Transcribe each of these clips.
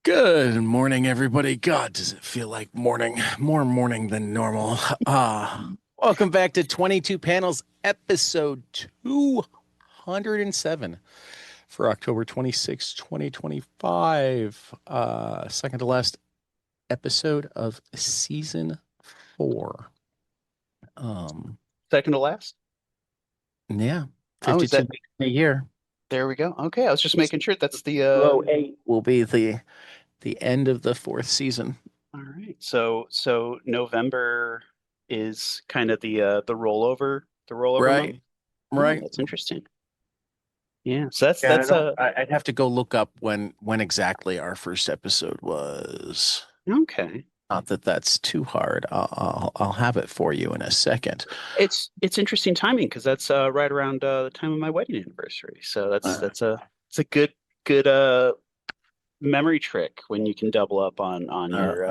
Good morning, everybody. God, does it feel like morning? More morning than normal. Welcome back to 22 Panels, episode 207 for October 26, 2025. Second to last episode of season 4. Um, Second to last. yeah, Oh, is 52 that weeks in a year. there we go. Okay, I was just making sure that's the 208 will be the end of the 4th season. all right. So November is kind of the rollover month. Right, Oh, right. that's interesting. Yeah. So that's Yeah, I that's don't. I'd have to go look up when exactly our first episode was. okay. Not that that's too hard. I'll have it for you in a second. It's interesting timing because that's right around the time of my wedding anniversary. So that's Uh, that's a it's a good memory trick when you can double up on your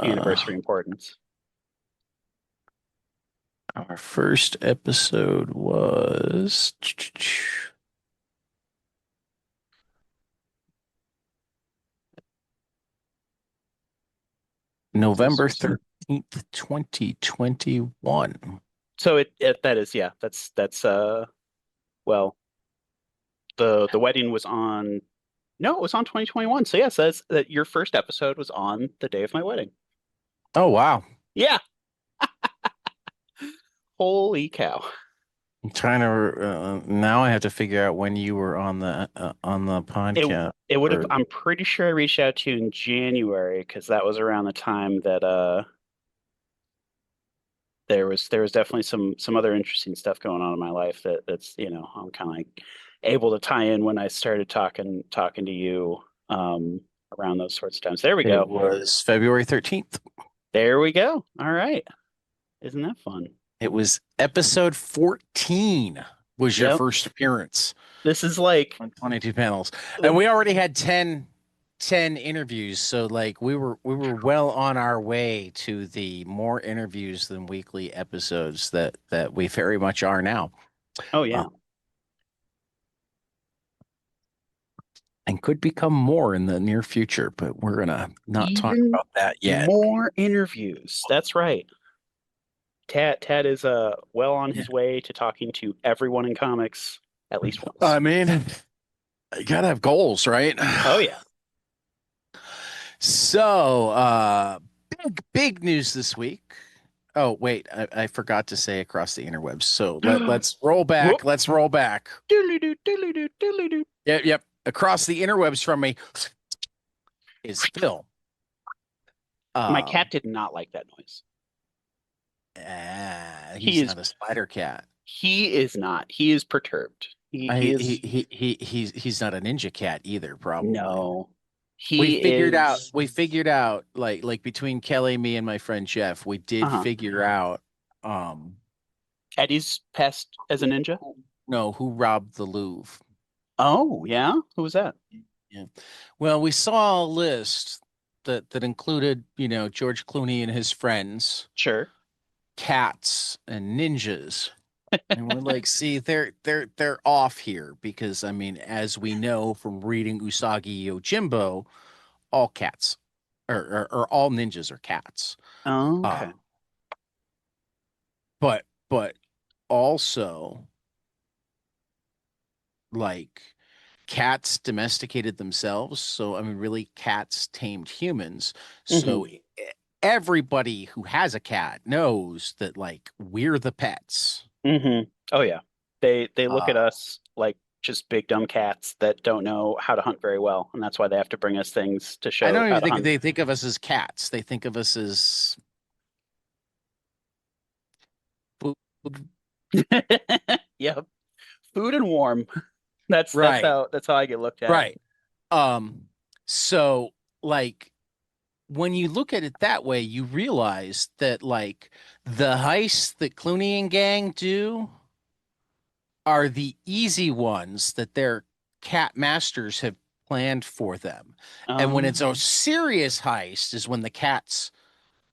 anniversary importance. our first episode was November 13th, 2021. So it that is, yeah, that's well, the wedding was on, no, it was on 2021. So yes, that's that your first episode was on the day of my wedding. Oh wow. Yeah. Holy cow. I'm trying to now I have to figure out when you were on the It podcast. it would have, Or I'm pretty sure I reached out to you in January because that was around the time that there was definitely some other interesting stuff going on in my life that's I'm kind of like able to tie in when I started talking to you around those sorts of times. There we it go. was February 13th. There we go. All right. Isn't that fun? It was episode 14 was your Yep. first appearance This is like on 22 panels. And the we already had ten interviews. So like we were well on our way to the more interviews than weekly episodes that we very much are now. oh Uh, yeah. and could become more in the near future, but we're gonna not talk Even about that yet. more interviews. That's right. Tad is well on Yeah. his way to talking to everyone in comics at least I once. mean, you gotta have goals, right? Oh yeah. So, big news this week. Oh, wait, I forgot to say across the interwebs. So let's roll back. Whoop. Let's roll back. Doodly-doo, doodly-doo, doodly-doo. Yep, yep. Across the interwebs from me is Phil. My Um, cat did not like that noise. He he's is not a spider cat. he is not. He is perturbed. He is He's not a ninja cat either, probably. no. He is We figured out like between Kelly, me, and my friend Jeff, we did uh-huh. figure out um Eddie's pest as a ninja. no, who robbed the Louvre. Oh, yeah? Who was that? Yeah. Well, we saw a list that included, George Clooney and his friends, Sure. cats and ninjas. And we're like, see, they're off here because I mean, as we know from reading Usagi Yojimbo, all cats or all ninjas are cats. Uh, Okay. but also like cats domesticated themselves. So, I mean, really, cats tamed humans. Hmm. So, everybody who has a cat knows that, like, we're the pets. Hmm. Oh yeah. They look at Uh, us like just big dumb cats that don't know how to hunt very well, and that's why they have to bring us things to I show don't how even to think hunt. they think of us as cats. They think of us as food. Yep. Food and warm. That's that's Right, how that's how I get looked at. right. Um, so, like, when you look at it that way, you realize that, like, the heists that Clooney and gang do are the easy ones that their cat masters have planned for them. And when it's a Um, serious heist is when the cats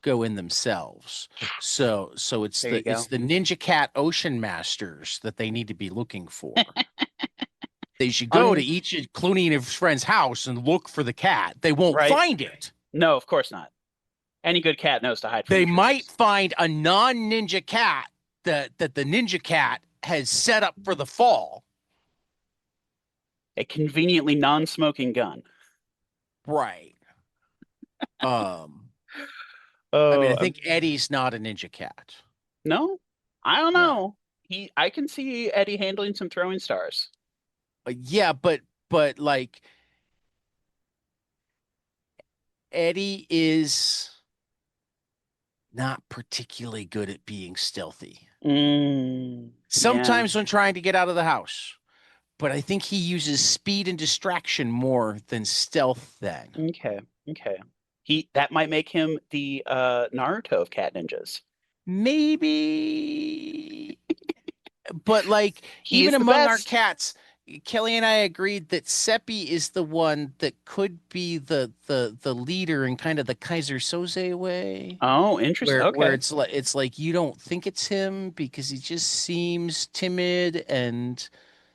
go in themselves. So there you it's go. the Ninja Cat Ocean Masters that they need to be looking for. They should go to Un each of Clooney and his friend's house and look for the cat. They won't right? find it. No, of course not. Any good cat knows to hide from They might intruders. find a non-ninja cat that the ninja cat has set up for the fall. A conveniently non-smoking gun. Right. Um, I mean, Oh, I think Eddie's not a ninja cat. no, I don't No. know. I can see Eddie handling some throwing stars. Yeah, but like Eddie is not particularly good at being stealthy. Yeah. Sometimes when trying to get out of the house, but I think he uses speed and distraction more than stealth then. Okay. Okay. That might make him the Naruto of cat ninjas. Maybe, but like He even is the among our best. cats, Kelly and I agreed that Seppi is the one that could be the leader in kind of the Kaiser Soze way, Oh, interesting. where Okay. it's like you don't think it's him because he just seems timid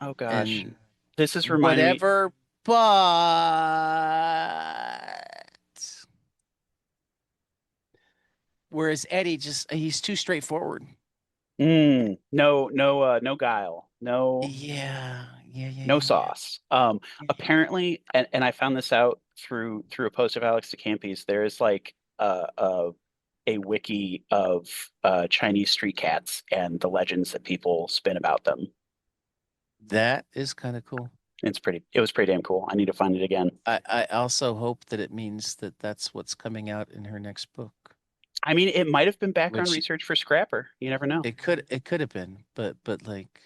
Oh gosh. and This is reminding me. whatever, but whereas Eddie just he's too straightforward. No, no guile. Yeah, yeah, yeah, No yeah, yeah. sauce. Apparently, and I found this out through a post of Alex DeCampi's, there is like a wiki of Chinese street cats and the legends that people spin about them. That is kind of cool. It was pretty damn cool. I need to find it again. I also hope that it means that that's what's coming out in her next book, I mean, it might have been background which research for Scrapper. You never know. it could have been, but like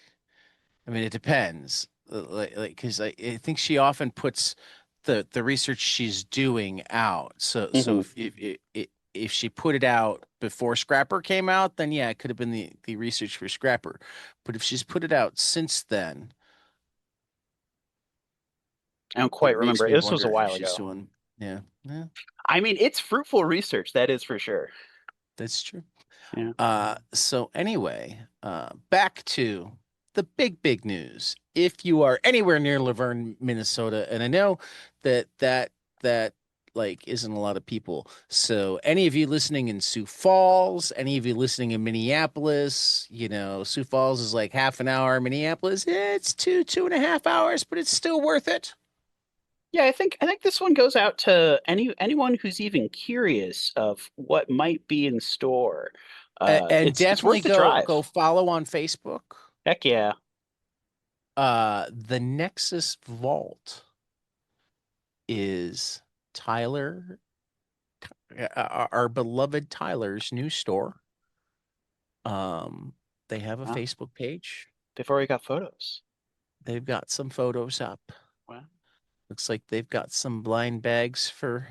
I mean it depends. Like because I think she often puts the research she's doing out. So Hmm. if she put it out before Scrapper came out, then yeah, it could have been the research for Scrapper. But if she's put it out since then, I don't it quite makes remember. me This was a wonder if while she's ago. doing yeah, yeah, I mean, it's fruitful research, that is for sure. that's true. Yeah. So anyway, back to the big news. If you are anywhere near Laverne, Minnesota, and I know that like isn't a lot of people. So any of you listening in Sioux Falls, any of you listening in Minneapolis, Sioux Falls is like half an hour. Minneapolis, it's 2.5 hours, but it's still worth it. Yeah, I think this one goes out to anyone who's even curious of what might be in store. And It's definitely worth the go drive. follow on Facebook. Heck yeah. The Nexus Vault is Tyler, our beloved Tyler's new store. They have a Wow. Facebook page. They've already got photos. They've got some photos up. Wow. Looks like they've got some blind bags for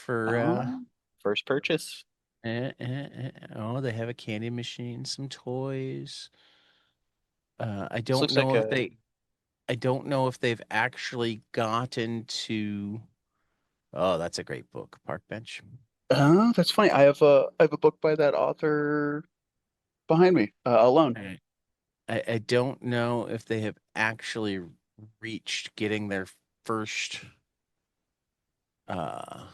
Oh, first purchase. oh, they have a candy machine, some toys. I This don't looks like know if a. they I don't know if they've actually gotten to. Oh, that's a great book, Park Bench. Oh, that's funny. I have a book by that author behind me. Alone. I don't know if they have actually reached getting their first uh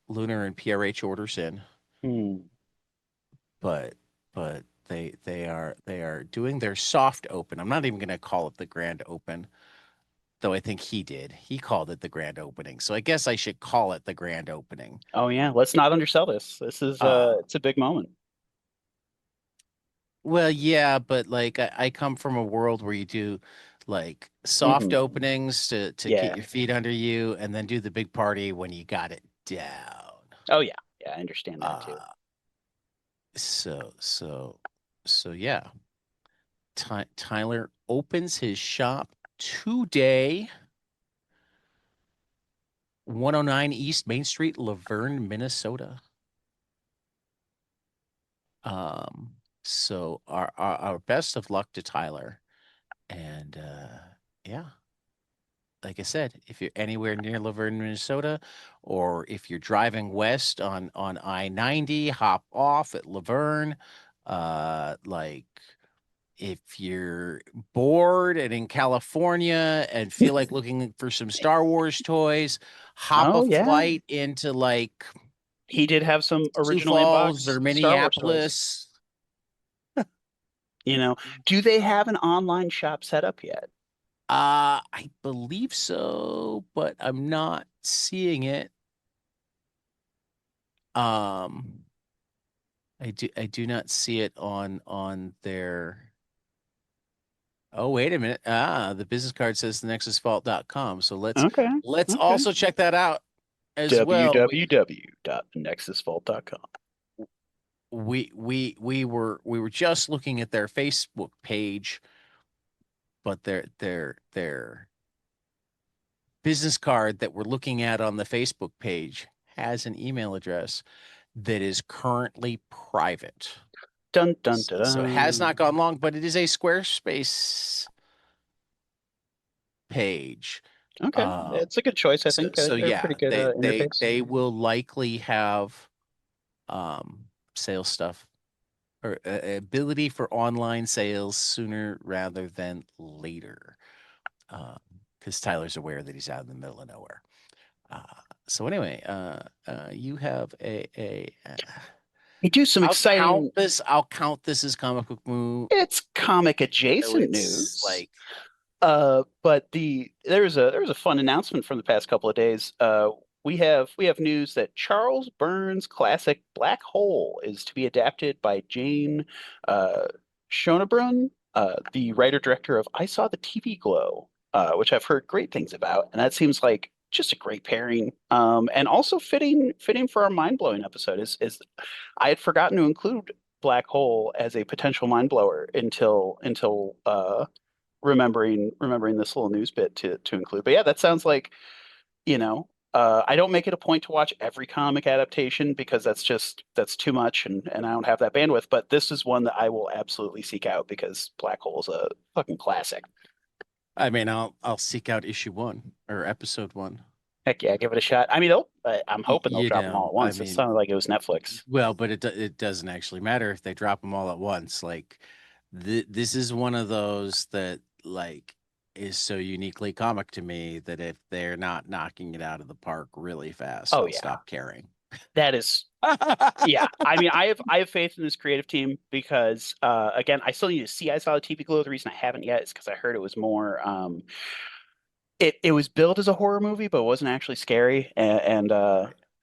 lunar and PRH orders in, Hmm. but they are doing their soft open. I'm not even gonna call it the grand open, though I think he did. He called it the grand opening. So I guess I should call it the grand opening. Oh yeah. Let's not undersell this. This is Uh it's a big moment. well, yeah, but like I come from a world where you do like soft Hmm. openings to get Yeah. your feet under you and then do the big party when you got it down. Oh yeah. Yeah, I understand that too. Uh so so so yeah. Tyler opens his shop today, 109 East Main Street, Laverne, Minnesota. So our best of luck to Tyler. And yeah, like I said, if you're anywhere near Laverne, Minnesota, or if you're driving west on I-90, hop off at Laverne. Like if you're bored and in California and feel like looking for some Star Wars toys, hop a Oh yeah, flight into like he did have some Sioux original Falls or inbox Star Wars toys. Minneapolis. You know, do they have an online shop set up yet? I believe so, but I'm not seeing it. Um, I do not see it on their. Oh, wait a minute. The business card says thenexusvault.com. So Okay, let's okay. also check that out as well. www.nexusvault.com. We were just looking at their Facebook page, but their business card that we're looking at on the Facebook page has an email address that is currently private. Dun dun dun So it has dun. not gone long, but it is a Squarespace page. Okay, Uh, it's a good choice. I so think so they're a yeah, pretty good interface. they will likely have sales stuff or ability for online sales sooner rather than later. Because Tyler's aware that he's out in the middle of nowhere. Uh, so anyway, you have They do some exciting. I'll count this as comic book move. It's comic So adjacent it's news. like, But there was a fun announcement from the past couple of days. We have news that Charles Burns' classic Black Hole is to be adapted by Jane uh, Schoenbrunn, the writer director of I Saw the TV Glow, which I've heard great things about, and that seems like just a great pairing. And also fitting for our mind blowing episode is I had forgotten to include Black Hole as a potential mind blower until remembering this little news bit to include. But yeah, that sounds like, I don't make it a point to watch every comic adaptation because that's too much and I don't have that bandwidth, but this is one that I will absolutely seek out because Black Hole is a fucking classic. I mean, I'll seek out issue one or episode one. Heck yeah, give it a shot. I mean, I'm hoping they'll drop them all at I once. It mean, sounded like it was Netflix. well, but it doesn't actually matter if they drop them all at once. Like, this is one of those that like is so uniquely comic to me that if they're not knocking it out of the park really fast, Oh I'll yeah, stop caring. that is yeah. I mean, I have faith in this creative team because again, I still need to see I Saw the TV Glow. The reason I haven't yet is because I heard it was more it was billed as a horror movie, but it wasn't actually scary. And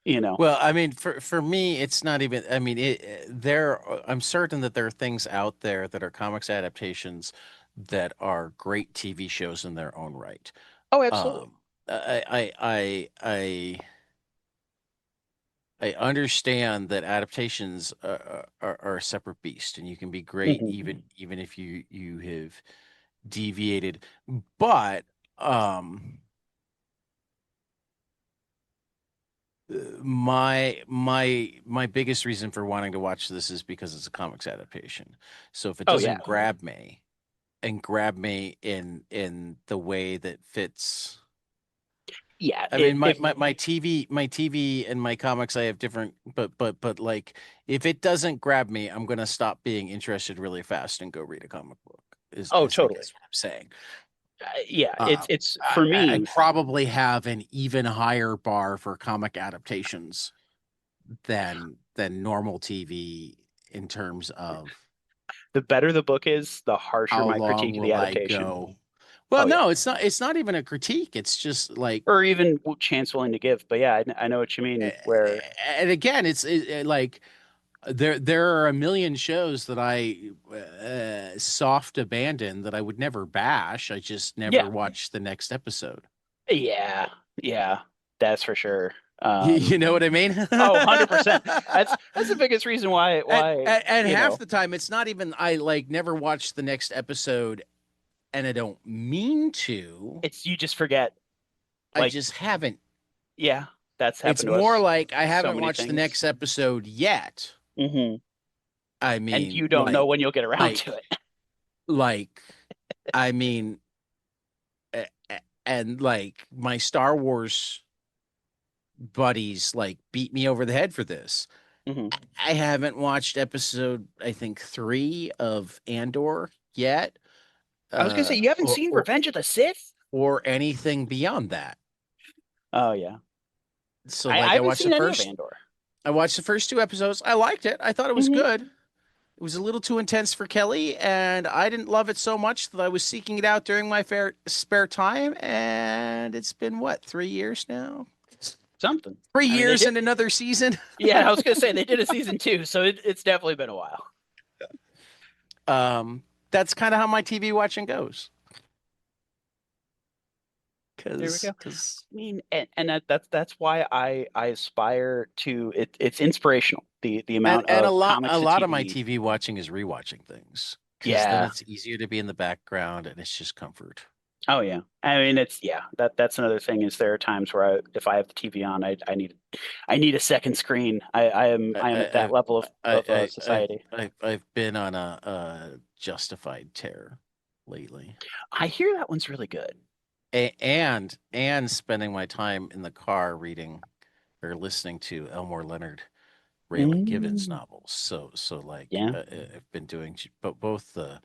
you know, Well, I mean, for me, it's not even. I mean, I'm certain that there are things out there that are comics adaptations that are great TV shows in their own right. oh, absolutely. Um, I understand that adaptations are a separate beast, and you can be great Hmm. even if you have deviated. But um, my biggest reason for wanting to watch this is because it's a comics adaptation. So if it Oh yeah, doesn't grab me and grab me in the way that fits. yeah. I It mean, if my TV and my comics, I have different, but like, if it doesn't grab me, I'm gonna stop being interested really fast and go read a comic book. Is oh is I totally. guess what I'm saying. Yeah, Um, it's for I me. probably have an even higher bar for comic adaptations than normal TV in terms of The better the book is, the harsher how my long critique of the will I adaptation. go. Well, Oh yeah, no, it's not even a critique. It's just like, or even chance willing to give. But yeah, I know what you mean. Where and again, like there are a million shows that I soft abandon that I would never bash. I just yeah, never watch the next episode. yeah, yeah, that's for sure. You know what I mean? Oh, 100%. That's the biggest reason why And half the time, it's not even I like never watch the next episode, and I don't mean to. it's you just forget. I Like, just haven't. yeah, that's It's happened to more us like I so haven't many watched the things. next episode yet. Hmm. I And mean, you don't know when you'll get around like, to it. like, I mean, a- and like my Star Wars buddies like beat me over the head for this. Hmm. I haven't watched episode, I think, 3 of Andor yet, I was gonna say you haven't or, seen Revenge of the Sith? or anything beyond that. Oh yeah, So I like haven't seen any of Andor. I watched the first two episodes. I liked it. I thought it was Hmm. good. It was a little too intense for Kelly, and I didn't love it so much that I was seeking it out during my spare time. And it's been what, 3 years now? Something. Three I mean, they years did. and another season. Yeah, I was gonna say they did a season two, so it's definitely been a while. Um, that's kind of how my TV watching goes. There we go. Cause I mean, and that's why I aspire to it. It's inspirational. The amount and of a comics to lot of my TV. TV watching is rewatching things because then Yeah. it's easier to be in the background and it's just comfort. Oh yeah. I mean, it's yeah. That's another thing. Is there are times where if I have the TV on, I need a second screen. I am at that level of society. I've been on a justified tear lately. I hear that one's really good. And spending my time in the car reading or listening to Elmore Leonard, Raylan Givens Mm, novels. So like yeah, I've been doing both the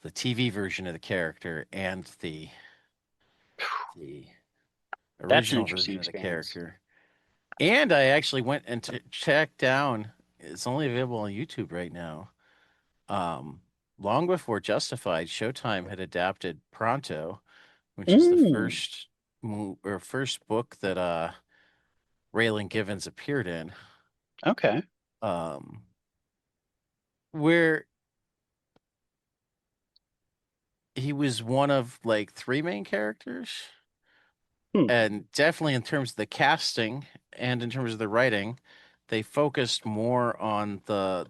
TV version of the character and the that's an original interesting version of the experience. character. And I actually went and checked down. It's only available on YouTube right now. Um, Long before Justified, Showtime had adapted Pronto, which is the Mm, first book that Raylan Givens appeared in. okay. Um, where he was one of like three main characters, Hmm. and definitely in terms of the casting and in terms of the writing, they focused more on the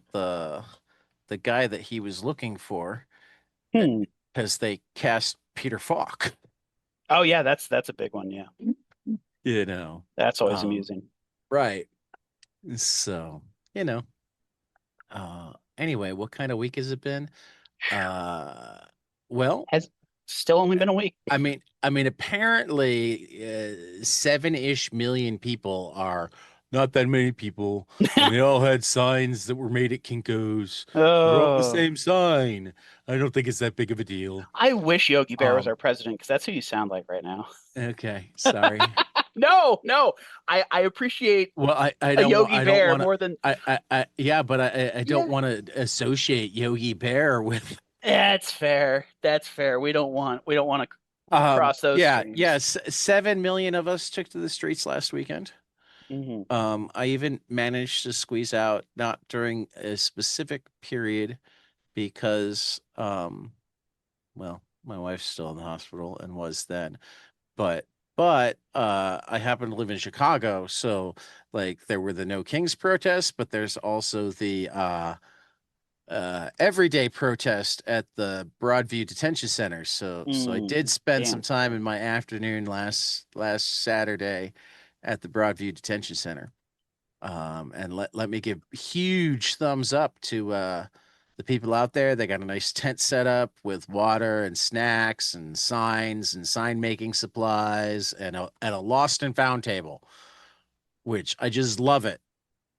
guy that he was looking for Hmm. because they cast Peter Falk. Oh yeah, that's a big one. Yeah, You know. that's always Um, amusing. right. So, you know. Anyway, what kind of week has it been? Uh, well, Has still only been a week. apparently, 7-ish million people are not that many people, and they all had signs that were made at Kinko's. They're all the Oh, same sign. I don't think it's that big of a deal. I wish Yogi Bear was Um, our president because that's who you sound like right now. okay, sorry. No, no, I appreciate Well, a Yogi I don't Bear want to. more than Yeah, but I don't yeah. want to associate Yogi Bear with. That's fair. That's fair. We don't want to cross those Yeah, streams. yes, 7 million of us took to the streets last weekend. Hmm. I even managed to squeeze out not during a specific period because, well, my wife's still in the hospital and was then, but I happen to live in Chicago, so like there were the No Kings protests, but there's also the everyday protest at the Broadview Detention Center. So I Mm, did spend some damn. time in my afternoon last Saturday at the Broadview Detention Center. And let me give huge thumbs up to the people out there. They got a nice tent set up with water and snacks and signs and sign making supplies and a lost and found table, which I just love it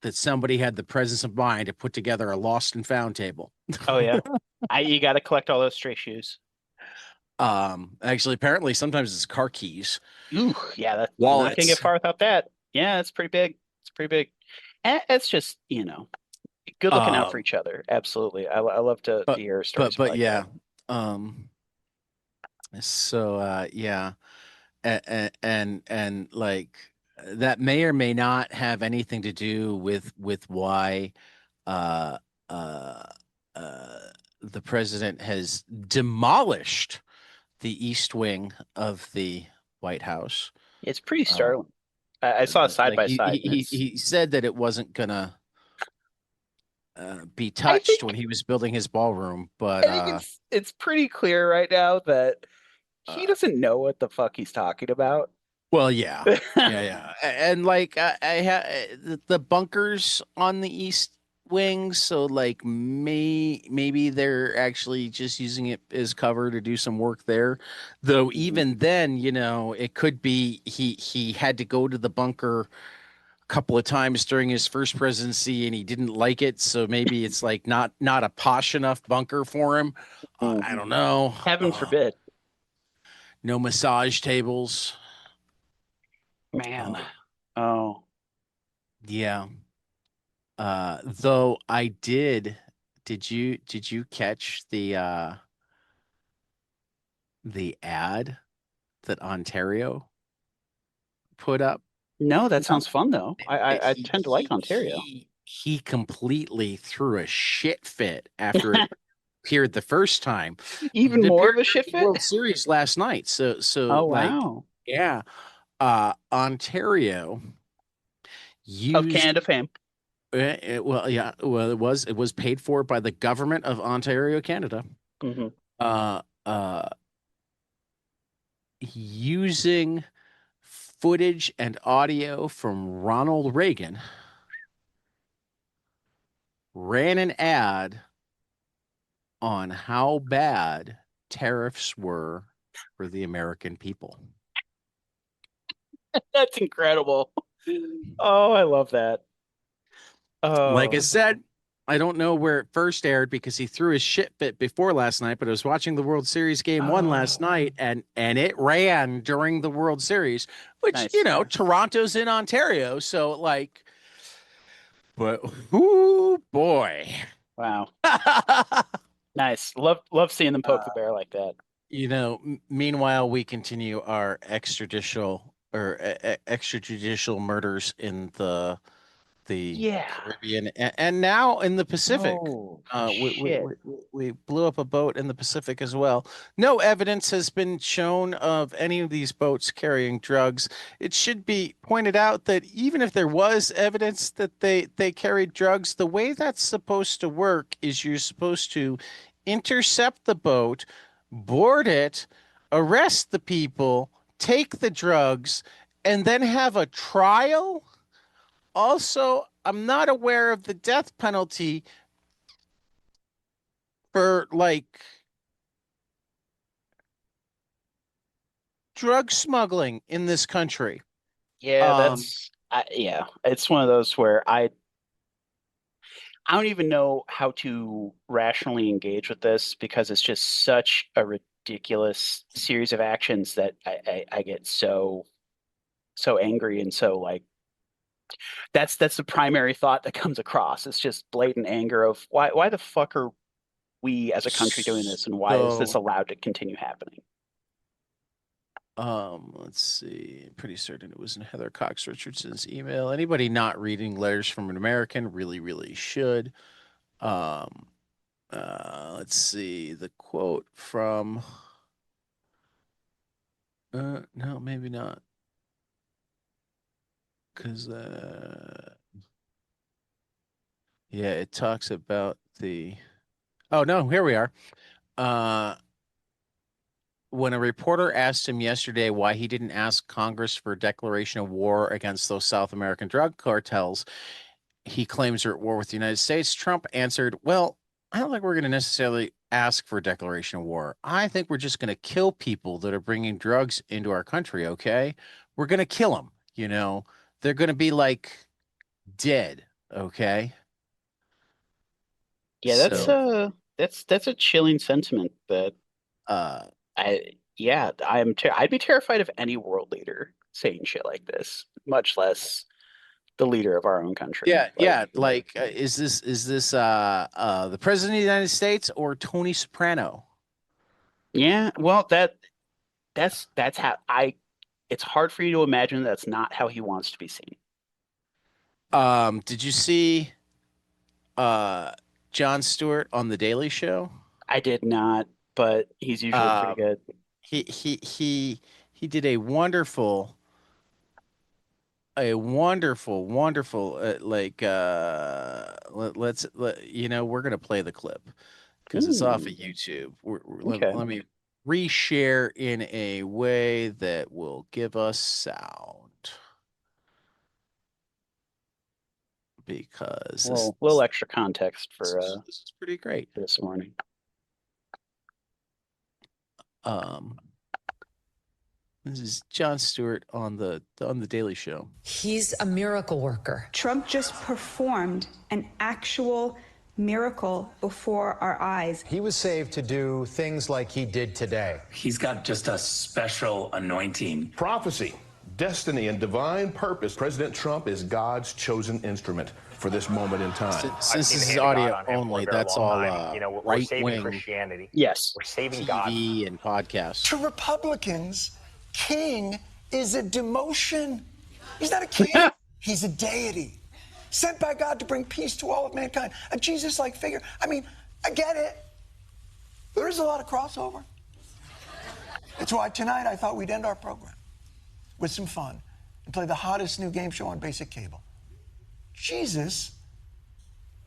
that somebody had the presence of mind to put together a lost and found table. Oh yeah. I you got to collect all those stray shoes. Actually, apparently sometimes it's car keys, Ooh, yeah, that's not gonna get wallets. far without that. Yeah, it's pretty big. It's pretty big. And it's just, good looking out for Um, each other. Absolutely. I love to but hear stories but like that. yeah. Um, yeah. And like that may or may not have anything to do with why uh uh uh the president has demolished the East Wing of the White House. It's pretty Uh, startling. I saw a side like by side and it's he said that it wasn't gonna be I touched when think he was building his ballroom, but I think it's pretty clear right now that he uh doesn't know what the fuck he's talking about. well, yeah. Yeah. And like the bunkers on the East Wing, so like maybe they're actually just using it as cover to do some work there. Though Mhm. even then, it could be he had to go to the bunker couple of times during his first presidency and he didn't like it, so maybe it's like not a posh enough bunker for him. I Mhm. don't know. Heaven forbid. No massage tables. Man. Uh, Oh, yeah. Though I did you catch the ad that Ontario put up? no, that No. sounds fun though. I He tend to like Ontario. he completely threw a shit fit after it appeared the first time. Even It more appeared of a during shit the fit? World Series last night. So Oh, like wow. yeah, Ontario Of used Canada fame. well yeah well it was paid for by the government of Ontario, Canada. Hmm. Uh uh Using footage and audio from Ronald Reagan, ran an ad on how bad tariffs were for the American people. That's incredible. Oh, I love that. Like I Oh, said, I don't know where it first aired because he threw his shit fit before last night, but I was watching the World Series game one last oh, night and it ran during the World Series, which, nice. Toronto's in Ontario, so like, but whoo boy. Wow. Nice. Love seeing them poke the bear like that. Meanwhile, we continue our extrajudicial murders in the Yeah. Caribbean and now in the Pacific. Oh, Uh, we, we, shit. we, we blew up a boat in the Pacific as well. No evidence has been shown of any of these boats carrying drugs. It should be pointed out that even if there was evidence that they carried drugs, the way that's supposed to work is you're supposed to intercept the boat, board it, arrest the people, take the drugs, and then have a trial. Also, I'm not aware of the death penalty for like drug smuggling in this country. Yeah, Um, yeah, it's one of those where I don't even know how to rationally engage with this because it's just such a ridiculous series of actions that I get so angry and so like that's the primary thought that comes across. It's just blatant anger of why the fuck are we as a country doing this and why is this so, allowed to continue happening? let's see. Pretty certain it was in Heather Cox Richardson's email. Anybody not reading Letters from an American really, really should. Um, let's see. The quote from, no, maybe not. Because, yeah, it talks about oh, no, here we are. Uh, when a reporter asked him yesterday why he didn't ask Congress for a declaration of war against those South American drug cartels he claims are at war with the United States, Trump answered, well, I don't think we're going to necessarily ask for a declaration of war. I think we're just going to kill people that are bringing drugs into our country, okay? We're going to kill them, you know? They're going to be like dead, okay? Yeah, So, that's a chilling sentiment that uh, yeah, I'd be terrified of any world leader saying shit like this, much less the leader of our own country. yeah, yeah. Like, is this the president of the United States or Tony Soprano? Yeah, well, that's how I. It's hard for you to imagine that's not how he wants to be seen. Did you see uh Jon Stewart on The Daily Show? I did not, but he's usually pretty Um, good. he did a wonderful we're gonna play the clip because it's off of Hmm, YouTube. okay. Let me reshare in a way that will give us sound because this Well, little extra context this is pretty great. for this morning. Um, This is Jon Stewart on the Daily Show. He's a miracle worker. Trump just performed an actual miracle before our eyes. He was saved to do things like he did today. He's got just a special anointing. Prophecy, destiny, and divine purpose. President Trump is God's chosen instrument for this moment in time. Since this is audio only, that's all we're saving right-wing Christianity. Yes. We're saving TV God. and podcasts. To Republicans, king is a demotion. He's not a king. He's a deity sent by God to bring peace to all of mankind. A Jesus-like figure. I mean, I get it. There is a lot of crossover. That's why tonight I thought we'd end our program with some fun and play the hottest new game show on basic cable. Jesus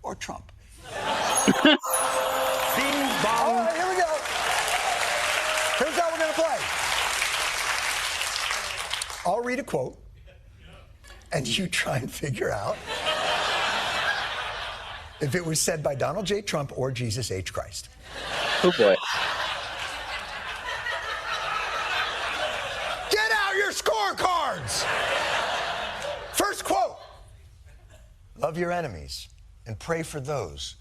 or Trump? Bing bong. All right, here we go. Here's how we're going to play. I'll read a quote, and you try and figure out if it was said by Donald J. Trump or Jesus H. Christ. Oh boy. Get out your scorecards! First quote. Love your enemies and pray for those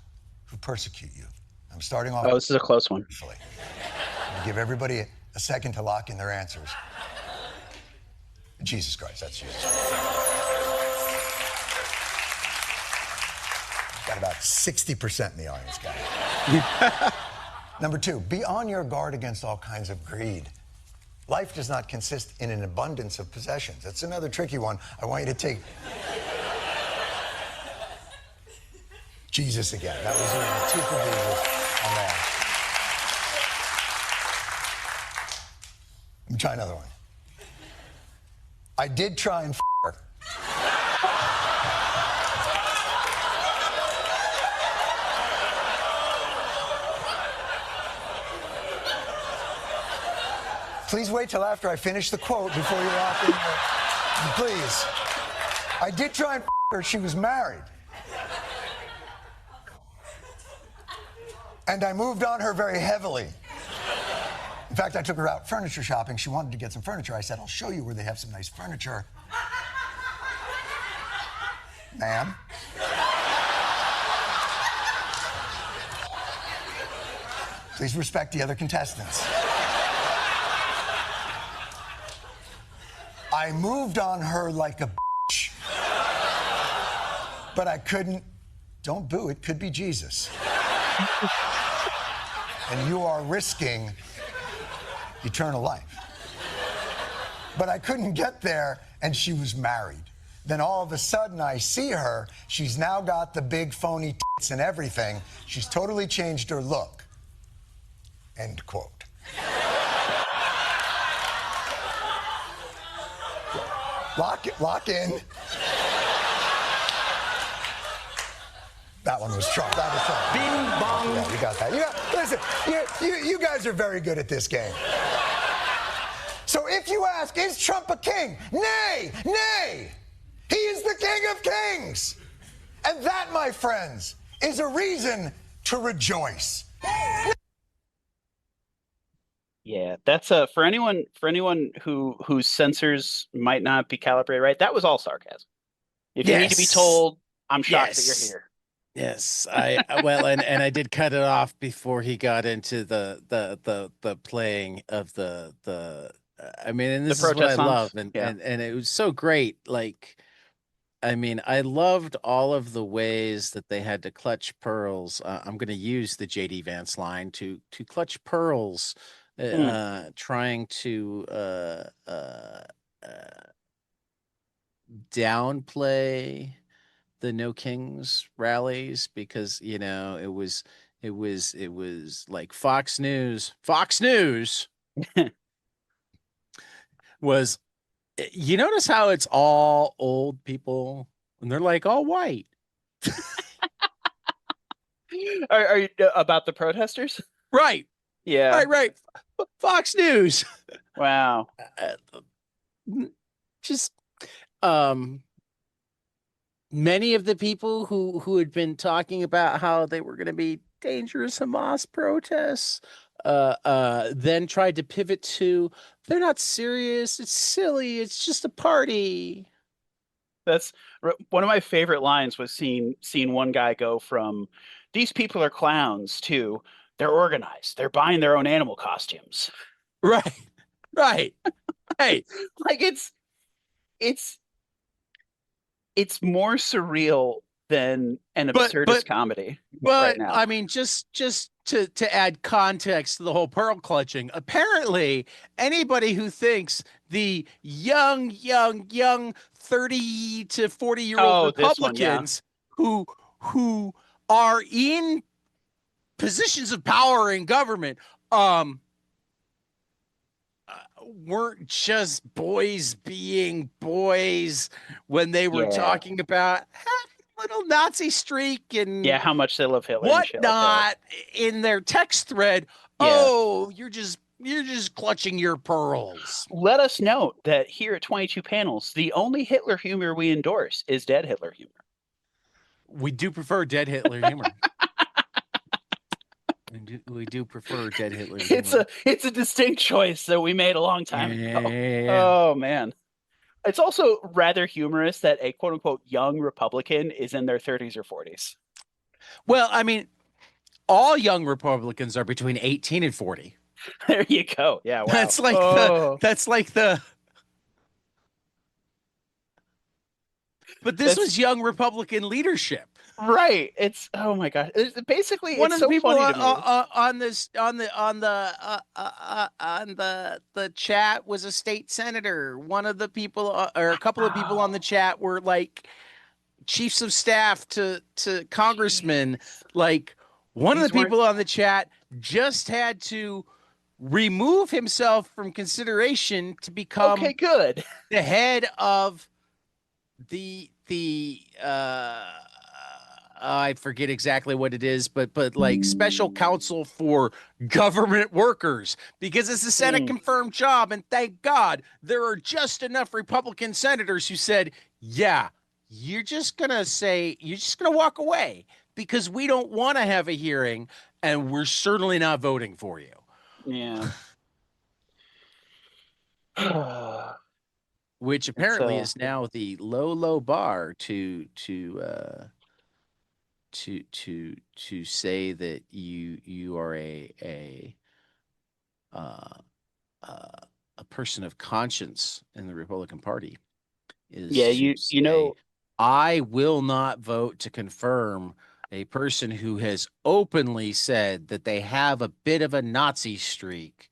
who persecute you. I'm starting off. Oh, this is a close one. I'm gonna give everybody a second to lock in their answers. Jesus Christ, that's Jesus. Got about 60% in the audience, guys. Number 2, be on your guard against all kinds of greed. Life does not consist in an abundance of possessions. That's another tricky one. I want you to take Jesus again. That was the two for Jesus on that. Let me try another one. I did try and her. Please wait till after I finish the quote before you lock in your... Please. I did try and her. She was married. And I moved on her very heavily. In fact, I took her out furniture shopping. She wanted to get some furniture. I said, I'll show you where they have some nice furniture. Ma'am. Please respect the other contestants. I moved on her like a bitch. But I couldn't. Don't boo, it could be Jesus. And you are risking eternal life. But I couldn't get there, and she was married. Then all of a sudden, I see her. She's now got the big phony tits and everything. She's totally changed her look. End quote. Lock in. That one was Trump. That was Trump. Bing bong. Yeah, you got that. Listen, you guys are very good at this game. So if you ask, is Trump a king? Nay, nay. He is the king of kings. And that, my friends, is a reason to rejoice. Yeah, that's for anyone whose sensors might not be calibrated right. That was all sarcasm. If you need to be told, I'm shocked that you're here. Yes, well, and I did cut it off before he got into the playing of the. I mean, and this is what I love, and it was so great. Like, I mean, I loved all of the ways that they had to clutch pearls. I'm going to use the JD Vance line to clutch pearls, trying to downplay the No Kings rallies, because it was like Fox News was, you notice how it's all old people and they're like all white. Are you about the protesters? Right. Yeah. Right. Fox News. Wow. Just many of the people who had been talking about how they were going to be dangerous Hamas protests, then tried to pivot to, they're not serious, it's silly, it's just a party. That's one of my favorite lines was seeing one guy go from these people are clowns to they're organized. They're buying their own animal costumes. Right, right, right. Like it's more surreal than an absurdist comedy right But now. I mean, just to add context to the whole pearl clutching, apparently anybody who thinks the young 30 to 40-year-old This one, yeah. Republicans who are in positions of power in government weren't just boys being boys when they were talking about little Nazi streak and how much they love Hitler and shit like that. whatnot in their text thread. Yeah. Oh, you're just clutching your pearls. Let us note that here at 22 Panels, the only Hitler humor we endorse is dead Hitler humor. We do prefer dead Hitler humor. We do prefer dead Hitler humor. It's a distinct choice that we made a long time ago. Yeah. Oh man. It's also rather humorous that a quote unquote young Republican is in their 30s or 40s. Well, I mean, all young Republicans are between 18 and 40. There you go. Yeah, wow. That's like But this was young Republican leadership. Right. It's oh my god. Basically, one it's of the so people funny to me. on the chat was a state senator. One of the people or a couple of people on the chat were like chiefs of staff to congressmen. Like one of the people on the chat just had to remove himself from consideration to become good. the head of the I forget exactly what it is, but like special counsel for government workers, because it's a Senate confirmed job. And thank God there are just enough Republican senators who said, yeah, you're just going to walk away because we don't want to have a hearing and we're certainly not voting for you. Yeah. Which apparently is now the low bar to say that you are a person of conscience in the Republican Party. Is I will not vote to confirm a person who has openly said that they have a bit of a Nazi streak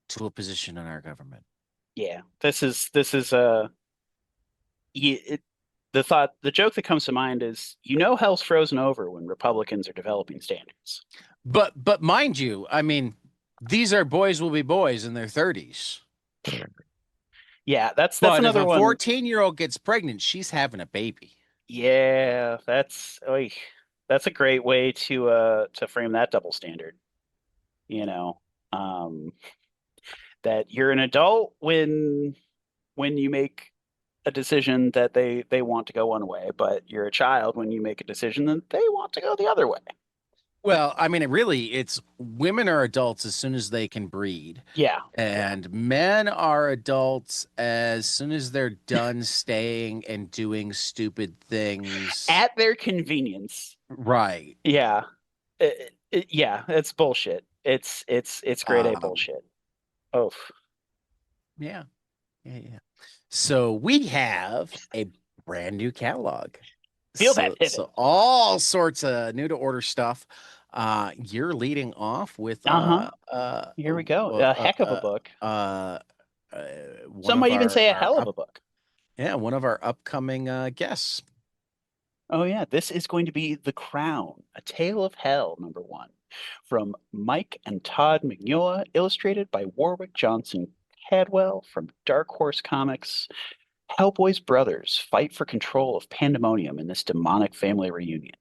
to a position in our government. Yeah, this is the joke that comes to mind is, hell's frozen over when Republicans are developing standards. But mind you, I mean, these are boys will be boys in their 30s. Yeah, that's another one. If a 14-year-old gets pregnant, she's having a baby. Yeah, that's a great way to frame that double standard. That you're an adult when you make a decision that they want to go one way, but you're a child when you make a decision that they want to go the other way. Well, I mean, it's women are adults as soon as they can breed. Yeah. And men are adults as soon as they're done staying and doing stupid things. At their convenience. Right. Yeah. Yeah, it's bullshit. It's grade A bullshit. Oh. Yeah. So we have a brand new catalog. Feel that pivot. So all sorts of new to order stuff. You're leading off with here we go. A heck of a book. Some might even say a hell of a book. Yeah, one of our upcoming guests. Oh yeah, this is going to be The Crown, A Tale of Hell, #1, from Mike and Todd Mignola, illustrated by Warwick Johnson Cadwell from Dark Horse Comics. Hellboy's brothers fight for control of pandemonium in this demonic family reunion.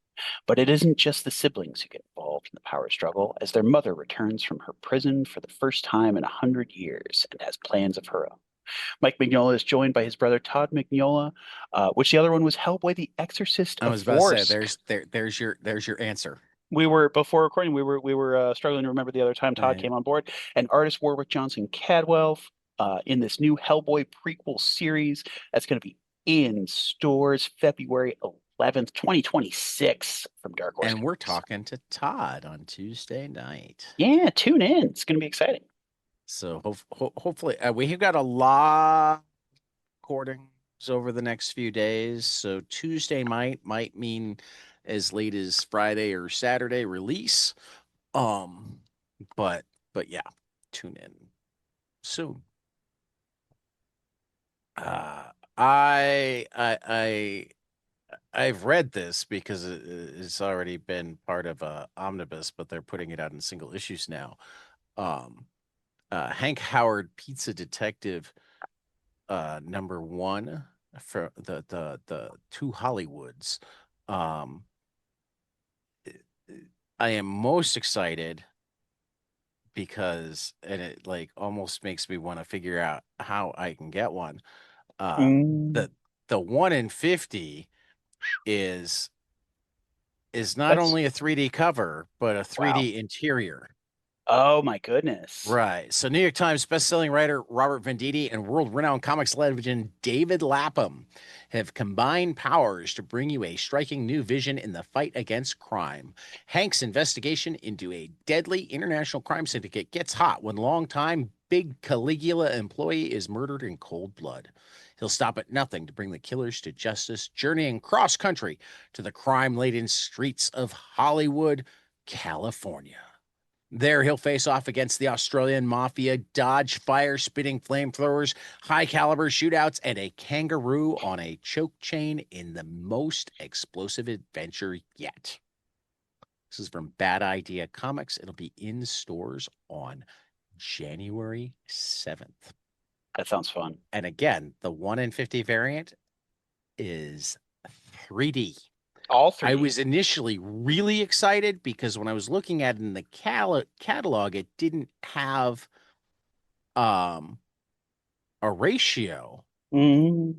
But it isn't just the siblings who get involved in the power struggle, as their mother returns from her prison for the first time in 100 years and has plans of her own. Mike Mignola is joined by his brother Todd Mignola, which the other one was Hellboy the Exorcist of Forsk. I was about to say, there's your answer. We were before recording. We were struggling to remember the other time Todd Right. came on board. And artist Warwick Johnson Cadwell in this new Hellboy prequel series that's going to be in stores February 11th, 2026 from Dark Horse And we're Comics. talking to Todd on Tuesday night. Yeah, tune in. It's going to be exciting. So hopefully we've got a lot of recordings over the next few days. So Tuesday might mean as late as Friday or Saturday release. Um, but yeah, tune in soon. Uh, I've read this because it's already been part of a omnibus, but they're putting it out in single issues now. Hank Howard, Pizza Detective, #1 for the two Hollywoods. I am most excited because, and it like almost makes me want to figure out how I can get one. The 1 in 50 is not That's only a 3D cover, but a wow. 3D interior. Oh my goodness. Right. So New York Times bestselling writer Robert Venditti and world-renowned comics legend David Lapham have combined powers to bring you a striking new vision in the fight against crime. Hank's investigation into a deadly international crime syndicate gets hot when longtime Big Caligula employee is murdered in cold blood. He'll stop at nothing to bring the killers to justice, journeying cross-country to the crime-laden streets of Hollywood, California. There, he'll face off against the Australian mafia, dodge fire-spitting flamethrowers, high-caliber shootouts, and a kangaroo on a choke chain in the most explosive adventure yet. This is from Bad Idea Comics. It'll be in stores on January 7th. That sounds fun. And again, the 1 in 50 variant is 3D. All three. I was initially really excited because when I was looking at it in the catalog, it didn't have a ratio. And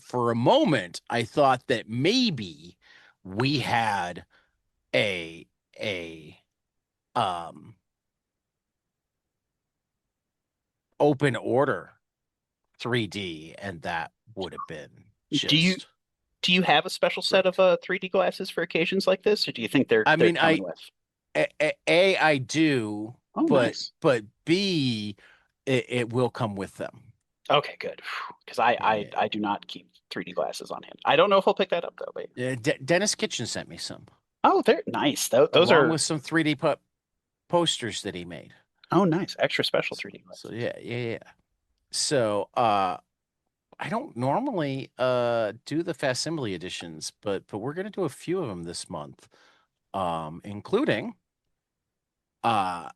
for a moment, I thought that maybe we had a open order 3D, and that would have been just. Do you have a special set of 3D glasses for occasions like this, or do you think they're coming with? I do, Oh, but nice. but B, it will come with them. Okay, good. Because I do not keep 3D glasses on hand. I don't know if I'll pick that up though. But Dennis Kitchen sent me some. Oh, they're nice. Those along are with some 3D posters that he made. Oh, nice. Extra special 3D glasses. So yeah. So I don't normally do the facsimile editions, but we're gonna do a few of them this month, including to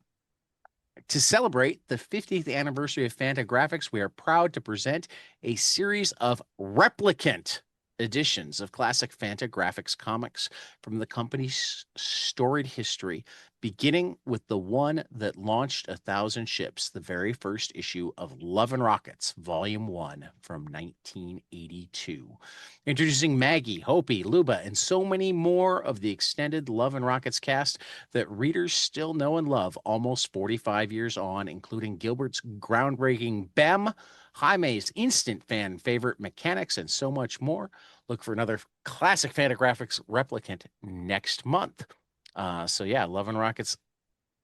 celebrate the 50th anniversary of Fantagraphics. We are proud to present a series of replicant editions of classic Fantagraphics comics from the company's storied history, beginning with the one that launched 1,000 ships, the very first issue of Love and Rockets, Volume 1 from 1982. Introducing Maggie, Hopi, Luba, and so many more of the extended Love and Rockets cast that readers still know and love almost 45 years on, including Gilbert's groundbreaking Bem, Jaime's instant fan favorite Mechanics, and so much more. Look for another classic Fantagraphics replicant next month. So yeah, Love and Rockets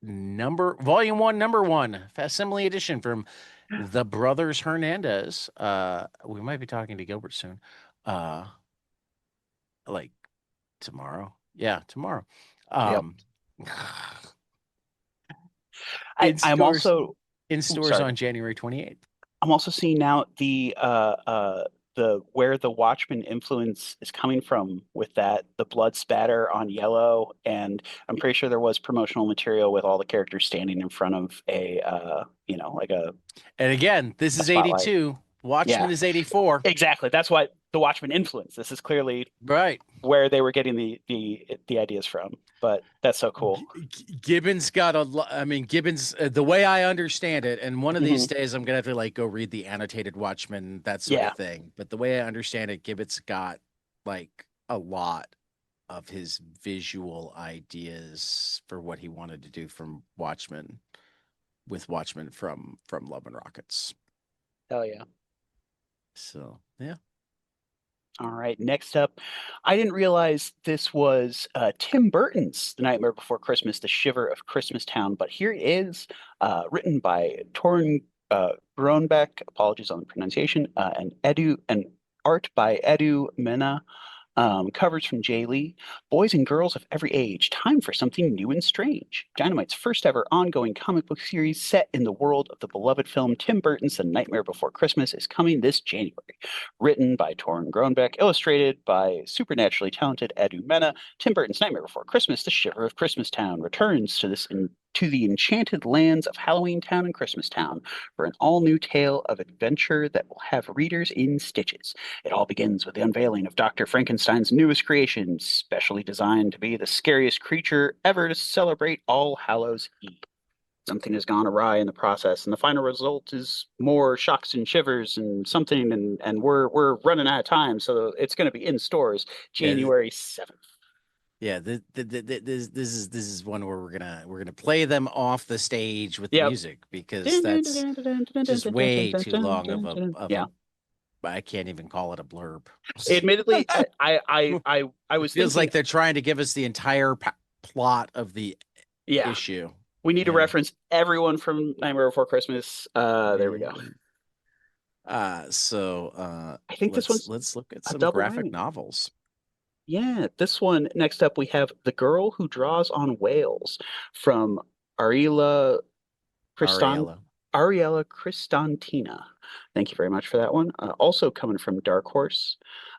Volume 1, #1, facsimile edition from the Brothers Hernandez. We might be talking to Gilbert soon. Like tomorrow. Yeah, tomorrow. Yep. I'm also in stores on January 28th. I'm also seeing now the where the Watchmen influence is coming from with that, the blood spatter on yellow, and I'm pretty sure there was promotional material with all the characters standing in front of a like a. And again, this is spotlight. 82. Watchmen is 84. Exactly. That's why the Watchmen influence. This is clearly right where they were getting the ideas from. But that's so cool. Gibbons got Gibbons, the way I understand it, and one of these days I'm gonna have to like go read the annotated Watchmen, that sort of thing. But the way I understand it, Gibbons got like a lot his visual ideas for what he wanted to do from Watchmen with Watchmen from Love and Rockets. Hell yeah. So yeah. All right. Next up, I didn't realize this was Tim Burton's The Nightmare Before Christmas, The Shiver of Christmastown, but here it is, written by Torrin Groenbeck, apologies on the pronunciation, and art by Edu Mena. Covers from Jay Lee. Boys and girls of every age, time for something new and strange. Dynamite's first ever ongoing comic book series set in the world of the beloved film Tim Burton's The Nightmare Before Christmas is coming this January. Written by Torrin Groenbeck, illustrated by supernaturally talented Edu Mena, Tim Burton's Nightmare Before Christmas, The Shiver of Christmastown, returns to the enchanted lands of Halloween Town and Christmastown for an all-new tale of adventure that will have readers in stitches. It all begins with the unveiling of Dr. Frankenstein's newest creation, specially designed to be the scariest creature ever to celebrate All Hallows Eve. Something has gone awry in the process, and the final result is more shocks and shivers and something, and we're running out of time, so it's going to be in stores January 7th. Yeah, this is one where we're gonna play them off the stage with the Yep. music, because that's just way too long of Yeah. I can't even call it a blurb. Admittedly, I was Feels thinking, like they're trying to give us the entire plot of the yeah, issue. we need to reference everyone from Nightmare Before Christmas. There we go. So I think this one's let's look at a some double graphic whammy. novels. Yeah, this one. Next up, we have The Girl Who Draws on Whales from Ariella Ariella. Cristantina. Thank you very much for that one. Also coming from Dark Horse.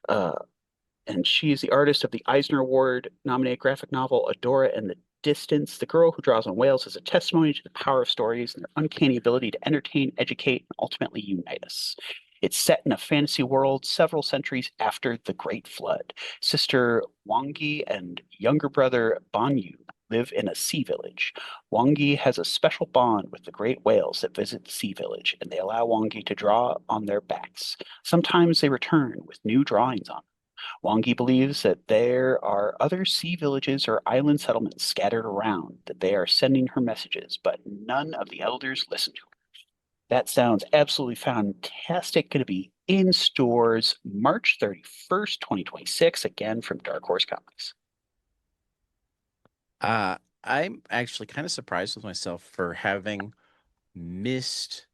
And she is the artist of the Eisner Award nominated graphic novel Adora and the Distance. The Girl Who Draws on Whales is a testimony to the power of stories and their uncanny ability to entertain, educate, and ultimately unite us. It's set in a fantasy world several centuries after the Great Flood. Sister Wangi and younger brother Banyu live in a sea village. Wangi has a special bond with the great whales that visit the sea village, and they allow Wangi to draw on their backs. Sometimes they return with new drawings on them. Wangi believes that there are other sea villages or island settlements scattered around, that they are sending her messages, but none of the elders listen to her. That sounds absolutely fantastic. Going to be in stores March 31st, 2026, again from Dark Horse Comics. I'm actually kind of surprised with myself for having missed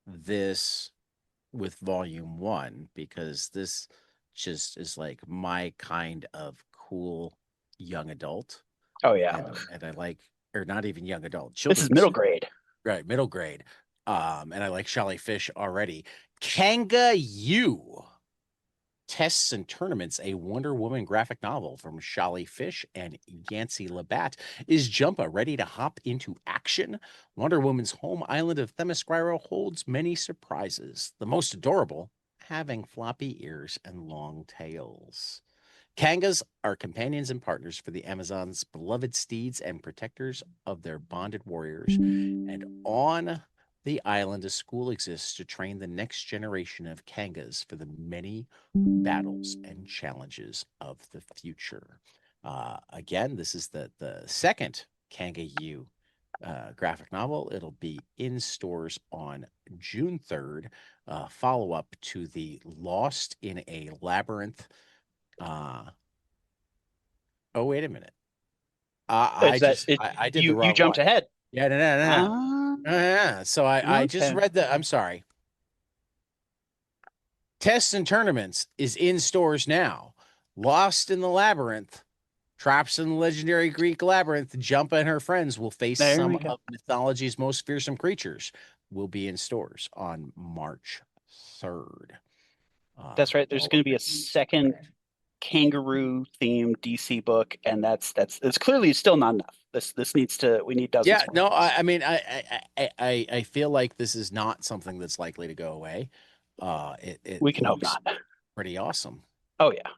this with volume 1, because this just is like my kind of cool young adult. Oh, yeah. And I like, or not even young adult, This is middle grade. Right, middle grade. And I like Shally Fish already. Kanga You Tests and Tournaments, a Wonder Woman graphic novel from Shally Fish and Yancy Labatt. Is Jumpa ready to hop into action? Wonder Woman's home island of Themyscira holds many surprises, the most adorable having floppy ears and long tails. Kangas are companions and partners for the Amazon's beloved steeds and protectors of their bonded warriors. And on the island, a school exists to train the next generation of Kangas for the many battles and challenges of the future. Again, this is the second Kanga U graphic novel. It'll be in stores on June 3rd. Follow up to the Lost in a Labyrinth. Oh, wait a minute. I did the wrong You jumped one. ahead. Yeah, no. So I just Okay. read I'm sorry. Tests and Tournaments is in stores now. Lost in the Labyrinth, Traps in the legendary Greek labyrinth, Jumpa and her friends will face There some we go. of mythology's most fearsome creatures. Will be in stores on March 3rd. That's right. There's going to be a second kangaroo themed DC book, and that's clearly still not enough. We need dozens. Yeah, more. no, I mean, I feel like this is not something that's likely to go away. We can hope looks not. Pretty awesome. Oh yeah.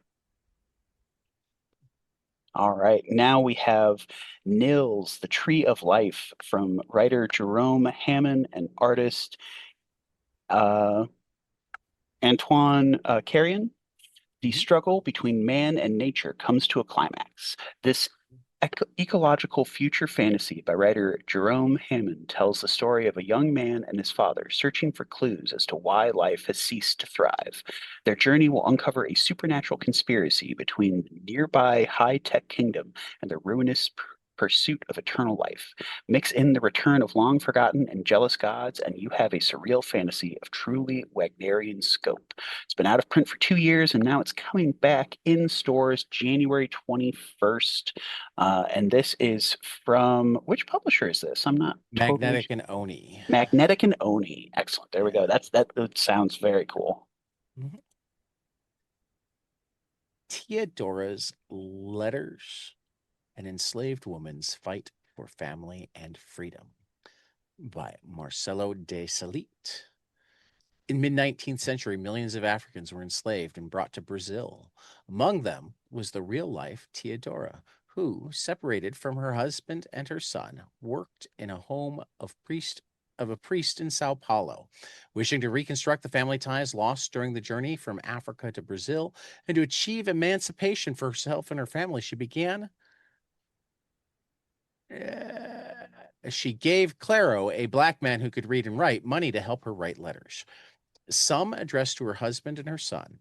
All right, now we have Nils, The Tree of Life from writer Jerome Hammond and artist Antoine Carrion. The struggle between man and nature comes to a climax. This ecological future fantasy by writer Jerome Hammond tells the story of a young man and his father searching for clues as to why life has ceased to thrive. Their journey will uncover a supernatural conspiracy between the nearby high-tech kingdom and the ruinous pursuit of eternal life. Mix in the return of long-forgotten and jealous gods, and you have a surreal fantasy of truly Wagnerian scope. It's been out of print for 2 years, and now it's coming back in stores January 21st. And this is from which publisher is this? I'm not totally Magnetic and Oni. Magnetic and Oni. Excellent. There we go. That sounds very cool. Mhm. Theodora's Letters, an enslaved woman's fight for family and freedom by Marcelo de Salite. In mid-19th century, millions of Africans were enslaved and brought to Brazil. Among them was the real-life Theodora, who, separated from her husband and her son, worked in a home of a priest in Sao Paulo. Wishing to reconstruct the family ties lost during the journey from Africa to Brazil and to achieve emancipation for herself and her family, she gave Claro, a black man who could read and write, money to help her write letters. Some addressed to her husband and her son,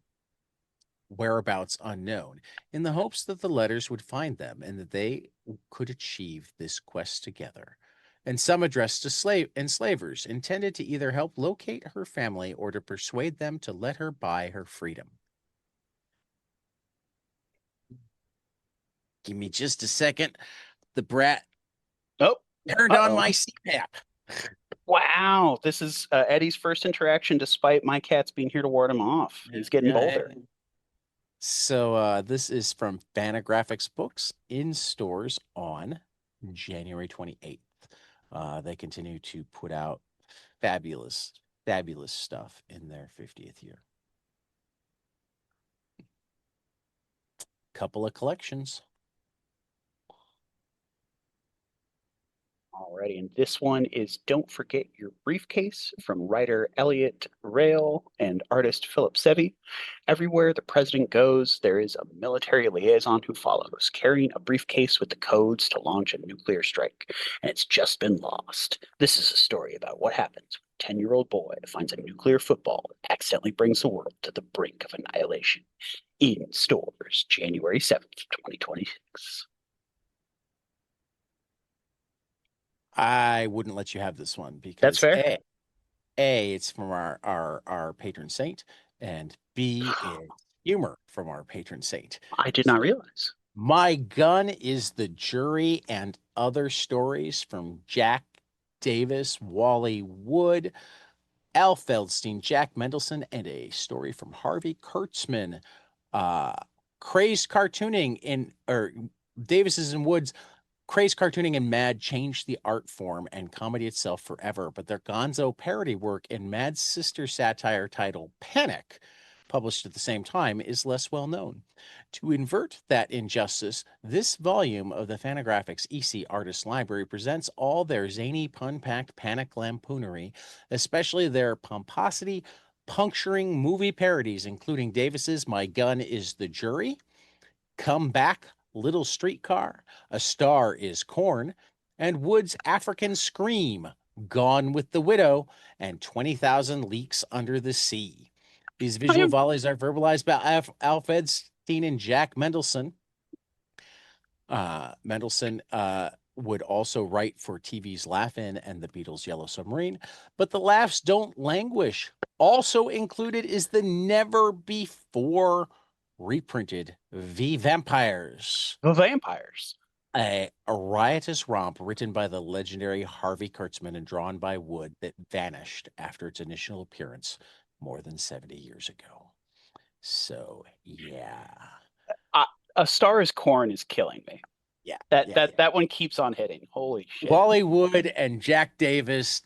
whereabouts unknown, in the hopes that the letters would find them and that they could achieve this quest together. And some addressed to enslavers, intended to either help locate her family or to persuade them to let her buy her freedom. Give me just a second. The brat turned on my CPAP. Wow, this is Eddie's first interaction, despite my cats being here to ward him off. He's getting bolder. So this is from Fantagraphics Books in stores on January 28th. They continue to put out fabulous stuff in their 50th year. Couple of collections. Alrighty, and this one is Don't Forget Your Briefcase from writer Elliot Rail and artist Philip Sevi. Everywhere the president goes, there is a military liaison who follows, carrying a briefcase with the codes to launch a nuclear strike, and it's just been lost. This is a story about what happens when a 10-year-old boy finds a nuclear football and accidentally brings the world to the brink of annihilation. In stores, January 7th, 2026. I wouldn't let you have this one because That's fair. It's from our patron saint, and B is humor from our patron saint. I did not realize. My Gun is the Jury and Other Stories from Jack Davis, Wally Wood, Al Feldstein, Jack Mendelson, and a story from Harvey Kurtzman. Crazed cartooning Davis's and Woods. Crazed cartooning and Mad changed the art form and comedy itself forever, but their gonzo parody work in Mad's sister satire titled Panic, published at the same time, is less well known. To invert that injustice, this volume of the Fantagraphics EC Artist Library presents all their zany, pun-packed panic lampoonery, especially their pomposity, puncturing movie parodies, including Davis's My Gun is the Jury, Come Back, Little Streetcar, A Star is Corn, and Wood's African Scream, Gone with the Widow, and 20,000 Leaks Under the Sea. These visual volleys are verbalized by Al Feldstein and Jack Mendelson. Mendelson would also write for TV's Laugh-In and the Beatles' Yellow Submarine, but the laughs don't languish. Also included is the never-before reprinted V Vampires. The Vampires. A riotous romp written by the legendary Harvey Kurtzman and drawn by Wood that vanished after its initial appearance more than 70 years ago. So, yeah. A Star is Corn is killing me. Yeah. That one keeps on hitting. Holy shit. Wally Wood and Jack Davis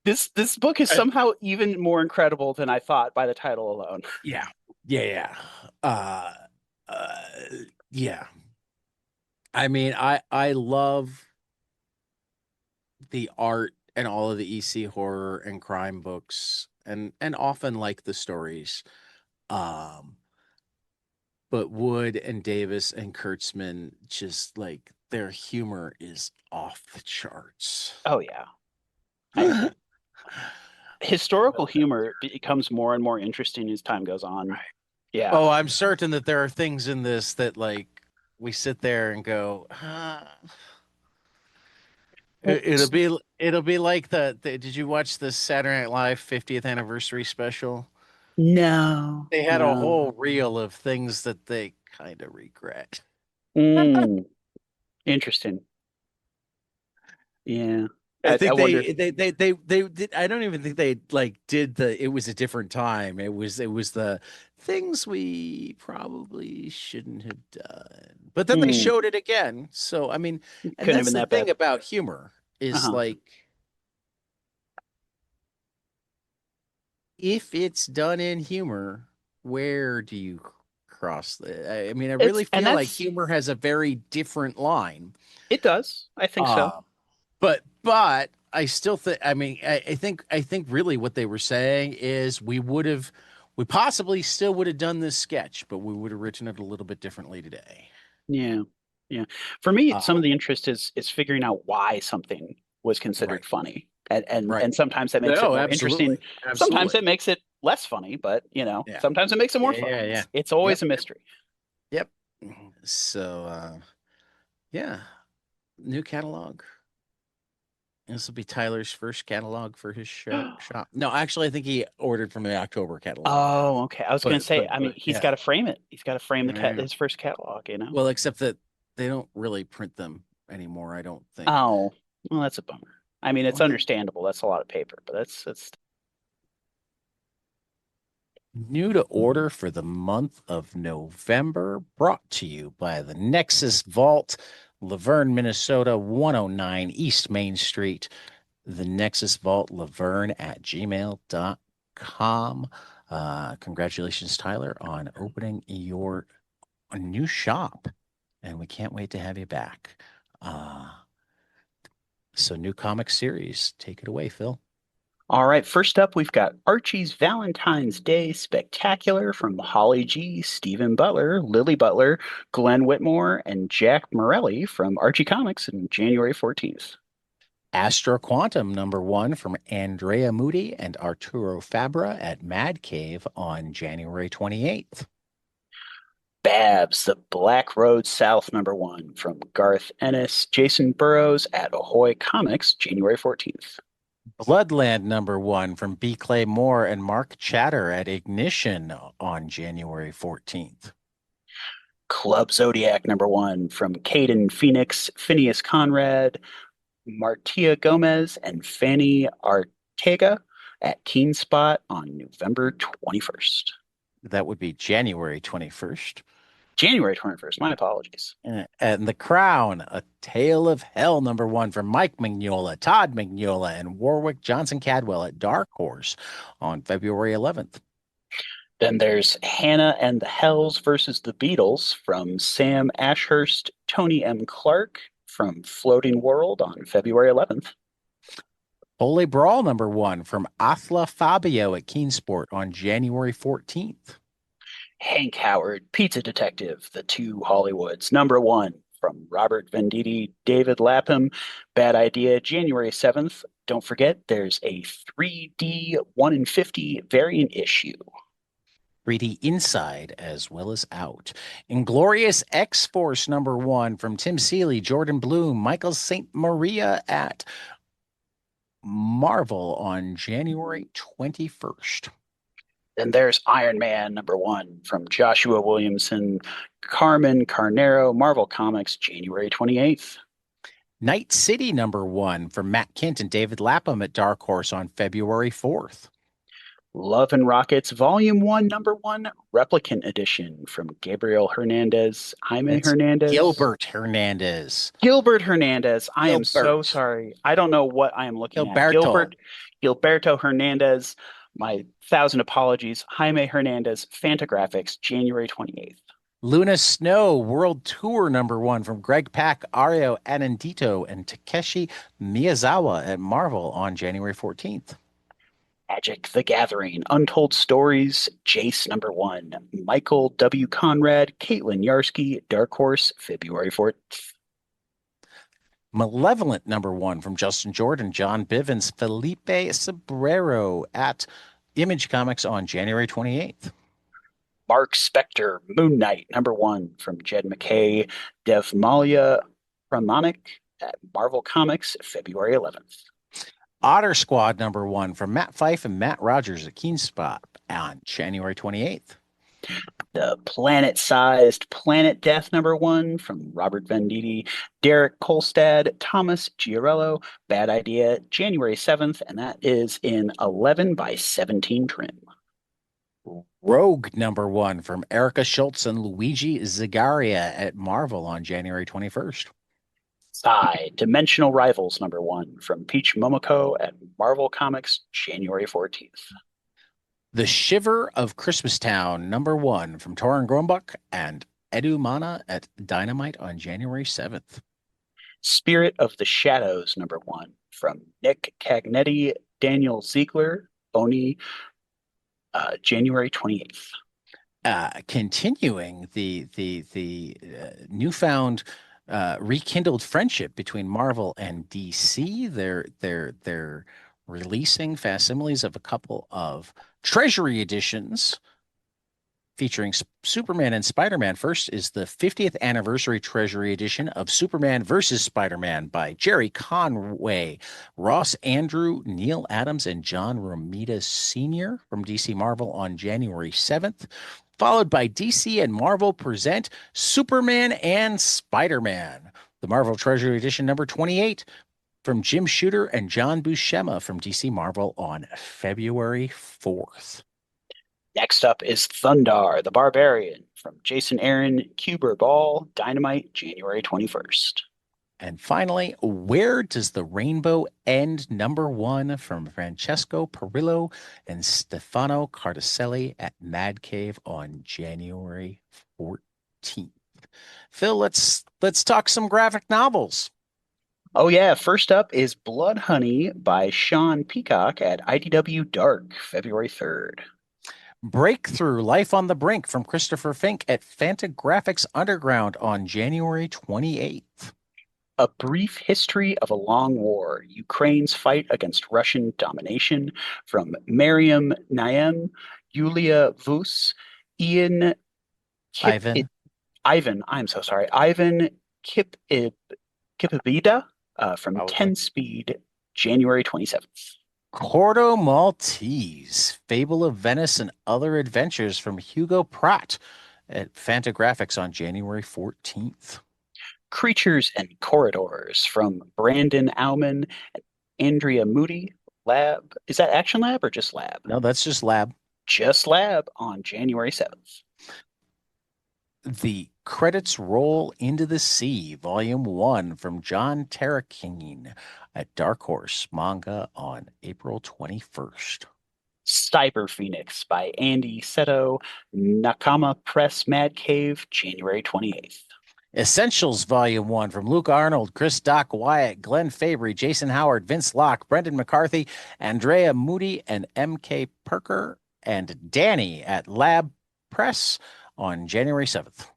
This book is somehow even more incredible than I thought by the title alone. Yeah. I mean, I love the art and all of the EC horror and crime books and often like the stories. But Wood and Davis and Kurtzman, just like their humor is off the charts. Oh yeah. I, historical humor becomes more and more interesting as time goes on. Right. Yeah. Oh, I'm certain that there are things in this that like we sit there and go, it'll be like did you watch the Saturday Night Live 50th anniversary special? No, They had a no. whole reel of things that they kind of regret. Mm, interesting. Yeah. I I think wonder. they did. I don't even think they like did the. It was a different time. It was the things we probably shouldn't have done. But then they Hmm, showed it again. So I mean, and couldn't have that's been the that thing bad. about humor is Uh-huh. like if it's done in humor, where do you cross I mean, I really And feel like humor has a very different line. it does. I think so. Uh, but I still think I mean I think really what they were saying is we possibly still would have done this sketch, but we would have written it a little bit differently today. Yeah. Yeah. For me, Uh, some of the interest is figuring out why something was right, considered funny. And right. sometimes that makes it No, more interesting. absolutely, Sometimes it absolutely. makes it less funny, but Yeah, sometimes it makes it more yeah, funny. yeah, yeah. It's always Yep, a yep, mystery. yep. So yeah, new catalog. This will be Tyler's first catalog for his shop. No, actually, I think he ordered from the October catalog. Oh, okay. I was gonna say, I mean, But he's yeah. got to frame it. He's got to frame Yeah. his first catalog, Well, except that they don't really print them anymore, I don't think. Oh, well, that's a bummer. I mean, it's Well, understandable. That's a lot of paper, but that's new to order for the month of November, brought to you by the Nexus Vault, Laverne, Minnesota, 109 East Main Street. The Nexus Vault, Laverne at gmail.com. Congratulations, Tyler, on opening your new shop. And we can't wait to have you back. So, new comic series. Take it away, Phil. all right. First up, we've got Archie's Valentine's Day Spectacular from Holly G, Stephen Butler, Lily Butler, Glenn Whitmore, and Jack Morelli from Archie Comics in January 14th. Astro Quantum #1 from Andrea Moody and Arturo Fabra at Mad Cave on January 28th. Babs, The Black Road South #1 from Garth Ennis, Jason Burrows at Ahoy Comics, January 14th. Bloodland #1 from B. Clay Moore and Mark Chatter at Ignition on January 14th. Club Zodiac #1 from Caden Phoenix, Phineas Conrad, Martia Gomez, and Fanny Arteaga at Keen Spot on November 21st. That would be January 21st. January 21st. My apologies. And The Crown, A Tale of Hell #1 from Mike Mignola, Todd Mignola, and Warwick Johnson Cadwell at Dark Horse on February 11th. Then there's Hannah and the Hells versus the Beatles from Sam Ashurst, Tony M. Clark from Floating World on February 11th. Holy Brawl #1 from Athla Fabio at Keensport on January 14th. Hank Howard, Pizza Detective, The Two Hollywoods, #1 from Robert Venditti, David Lapham, Bad Idea, January 7th. Don't forget, there's a 3D 1 in 50 variant issue. 3D Inside as well as Out. Inglorious X-Force #1 from Tim Seeley, Jordan Bloom, Michael St. Maria at Marvel on January 21st. Then there's Iron Man #1 from Joshua Williamson, Carmen Carnero, Marvel Comics, January 28th. Night City #1 from Matt Kint and David Lapham at Dark Horse on February 4th. Love and Rockets Volume 1 #1 Replicant Edition from Gabriel Hernandez, Jaime It's Hernandez. Gilbert Hernandez. Gilbert Hernandez. I am so Gilbert. sorry. I don't know what I am looking at. Gilberto. Gilberto Hernandez. My 1,000 apologies. Jaime Hernandez, Fantagraphics, January 28th. Luna Snow World Tour #1 from Greg Pak, Ario Anandito, and Takeshi Miyazawa at Marvel on January 14th. Magic the Gathering, Untold Stories, Jace #1, Michael W. Conrad, Caitlin Yarsky, Dark Horse, February 4th. Malevolent #1 from Justin Jordan, John Bivens, Felipe Sobrero at Image Comics on January 28th. Mark Spector, Moon Knight #1 from Jed McKay, Dev Malia Pramanik at Marvel Comics, February 11th. Otter Squad #1 from Matt Fife and Matt Rogers at Keenspot on January 28th. The Planet-Sized Planet Death #1 from Robert Venditti, Derek Kolstad, Thomas Giorello, Bad Idea, January 7th, and that is in 11 by 17 trim. Rogue #1 from Erica Schultz and Luigi Zagaria at Marvel on January 21st. Dimensional Rivals #1 from Peach Momoko at Marvel Comics, January 14th. The Shiver of Christmastown #1 from Torin Grombuck and Edu Mana at Dynamite on January 7th. Spirit of the Shadows #1 from Nick Cagnetti, Daniel Ziegler, Oni, January 28th. Continuing the newfound rekindled friendship between Marvel and DC, they're releasing facsimiles of a couple of Treasury editions featuring Superman and Spider-Man. First is the 50th anniversary Treasury edition of Superman versus Spider-Man by Jerry Conway, Ross Andrew, Neil Adams, and John Romita Sr. from DC Marvel on January 7th, followed by DC and Marvel present Superman and Spider-Man, the Marvel Treasury edition #28 from Jim Shooter and John Buscema from DC Marvel on February 4th. Next up is Thundar the Barbarian from Jason Aaron, Cuber Ball, Dynamite, January 21st. And finally, Where Does the Rainbow End #1 from Francesco Perillo and Stefano Cartacelli at Mad Cave on January 14th. Phil, let's talk some graphic novels. Oh yeah, first up is Blood Honey by Sean Peacock at IDW Dark, February 3rd. Breakthrough Life on the Brink from Christopher Fink at Fantagraphics Underground on January 28th. A Brief History of a Long War, Ukraine's Fight Against Russian Domination from Mariam Naem, Yulia Vus, Ian Ivan. I'm so sorry. Ivan Kipabida from 10 Speed, January 27th. Cordo Maltese, Fable of Venice and Other Adventures from Hugo Pratt at Fantagraphics on January 14th. Creatures and Corridors from Brandon Auman and Andrea Moody, Lab. Is that Action Lab or just Lab? No, that's just Lab. Just Lab on January 7th. The Credits Roll Into the Sea, Volume 1 from John Terrakeen at Dark Horse Manga on April 21st. Cyber Phoenix by Andy Seto, Nakama Press Mad Cave, January 28th. Essentials Volume 1 from Luke Arnold, Chris Doc Wyatt, Glenn Fabry, Jason Howard, Vince Locke, Brendan McCarthy, Andrea Moody, and M.K. Perker, and Danny at Lab Press on January 7th.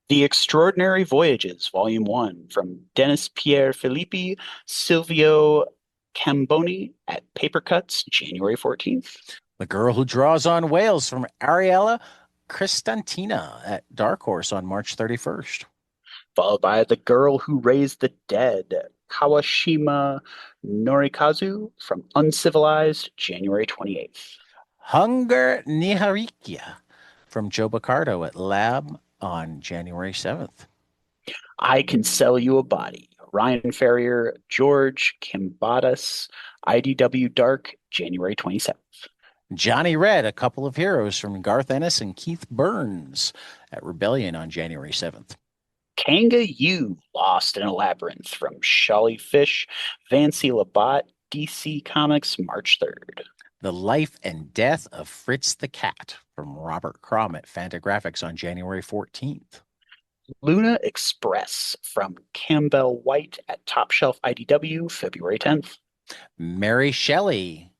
The Extraordinary Voyages, Volume 1 from Dennis Pierre Filippi, Silvio Camboni at Papercuts, January 14th. The Girl Who Draws on Whales from Ariella Cristantina at Dark Horse on March 31st. Followed by The Girl Who Raised the Dead, Kawashima Norikazu from Uncivilized, January 28th. Hunger Niharikia from Joe Bacardo at Lab on January 7th. I Can Sell You a Body, Ryan Ferrier, George Kimbadas, IDW Dark, January 27th. Johnny Red, A Couple of Heroes from Garth Ennis and Keith Burns at Rebellion on January 7th. Kanga Yu, Lost in a Labyrinth from Sholly Fish, Vancy Labat, DC Comics, March 3rd. The Life and Death of Fritz the Cat from Robert Crumb at Fantagraphics on January 14th. Luna Express from Campbell White at Top Shelf IDW, February 10th. Mary Shelley,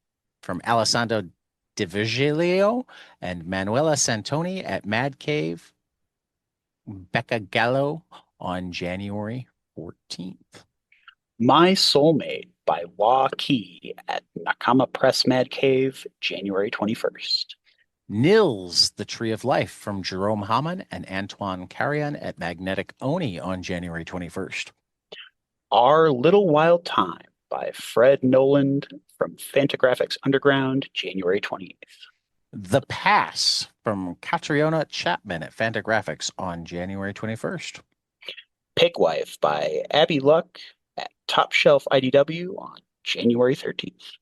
from Alessandro Di Virgilio and Manuela Santoni at Mad Cave. Becca Gallo on January 14th. My Soulmate by Wa Ki at Nakama Press Mad Cave, January 21st. Nils, The Tree of Life from Jerome Hamann and Antoine Carrion at Magnetic Oni on January 21st. Our Little Wild Time by Fred Noland from Fantagraphics Underground, January 28th. The Pass from Catriona Chapman at Fantagraphics on January 21st. Pigwife by Abby Luck at Top Shelf IDW on January 13th.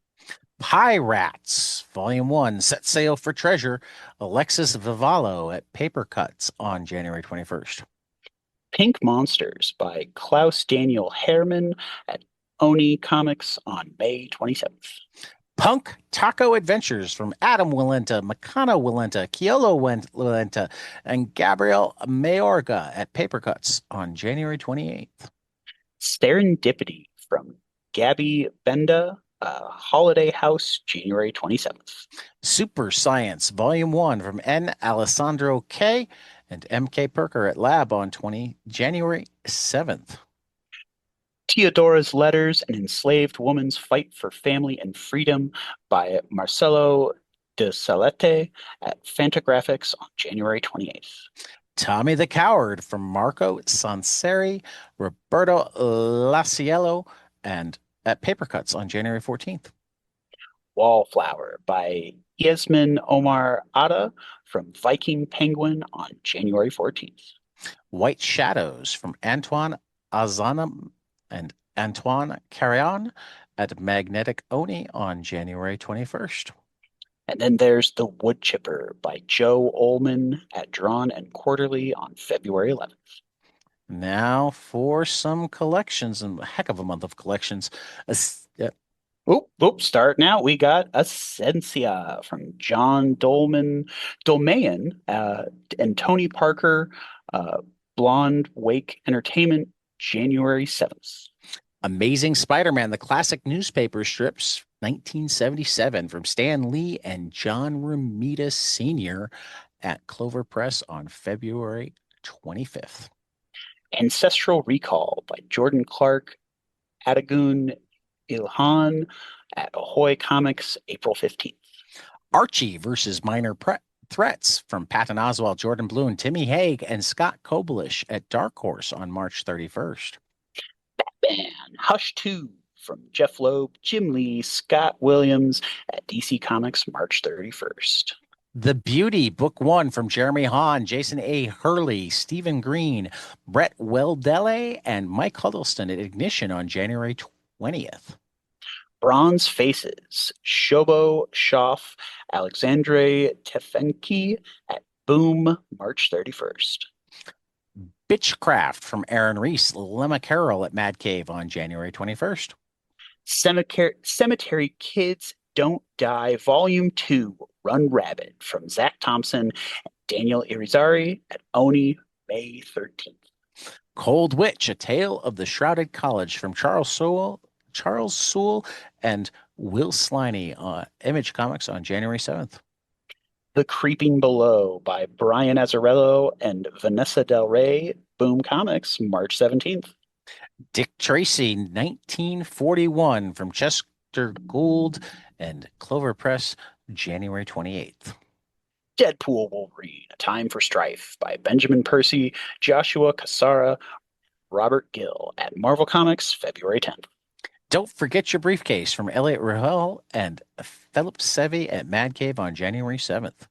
Pie Rats, Volume 1, Set Sail for Treasure, Alexis Vivallo at Paper Cuts on January 21st. Pink Monsters by Klaus Daniel Herman at Oni Comics on May 27th. Punk Taco Adventures from Adam Walenta, Makana Walenta, Kiolo Walenta, and Gabriel Mayorga at Paper Cuts on January 28th. Serendipity from Gabby Benda, Holiday House, January 27th. Super Science, Volume 1 from N. Alessandro K. and M.K. Perker at Lab on January 7th. Theodora's Letters, An Enslaved Woman's Fight for Family and Freedom by Marcelo de Salete at Fantagraphics on January 28th. Tommy the Coward from Marco Sanseri, Roberto Laciello, and at Paper Cuts on January 14th. Wallflower by Yasmin Omar Atta from Viking Penguin on January 14th. White Shadows from Antoine Azanam and Antoine Carrion at Magnetic Oni on January 21st. And then there's The Woodchipper by Joe Ullman at Drawn and Quarterly on February 11th. Now for some collections, and a heck of a month of collections. Starting out, we got Essentia from John Dolmayan and Tony Parker, Blonde Wake Entertainment, January 7th. Amazing Spider-Man, the classic newspaper strips, 1977, from Stan Lee and John Romita Sr. at Clover Press on February 25th. Ancestral Recall by Jordan Clark, Adagun Ilhan at Ahoy Comics, April 15th. Archie versus Minor Threats from Patton Oswalt, Jordan Bloom, Timmy Haig, and Scott Kobelish at Dark Horse on March 31st. Batman Hush 2 from Jeff Loeb, Jim Lee, Scott Williams at DC Comics, March 31st. The Beauty, Book 1 from Jeremy Hahn, Jason A. Hurley, Stephen Green, Brett Weldele, and Mike Huddleston at Ignition on January 20th. Bronze Faces, Shobo Schaff, Alexandre Tefenki at Boom, March 31st. Bitchcraft from Aaron Reese, Lemma Carroll at Mad Cave on January 21st. Cemetery Kids Don't Die, Volume 2, Run Rabbit from Zach Thompson and Daniel Irizarry at Oni, May 13th. Cold Witch, A Tale of the Shrouded College from Charles Sewell and Will Sliney on Image Comics on January 7th. The Creeping Below by Brian Azzarello and Vanessa Del Rey, Boom Comics, March 17th. Dick Tracy, 1941 from Chester Gould and Clover Press, January 28th. Deadpool Wolverine, A Time for Strife by Benjamin Percy, Joshua Cassara, Robert Gill at Marvel Comics, February 10th. Don't Forget Your Briefcase from Elliot Rahel and Philip Sevi at Mad Cave on January 7th.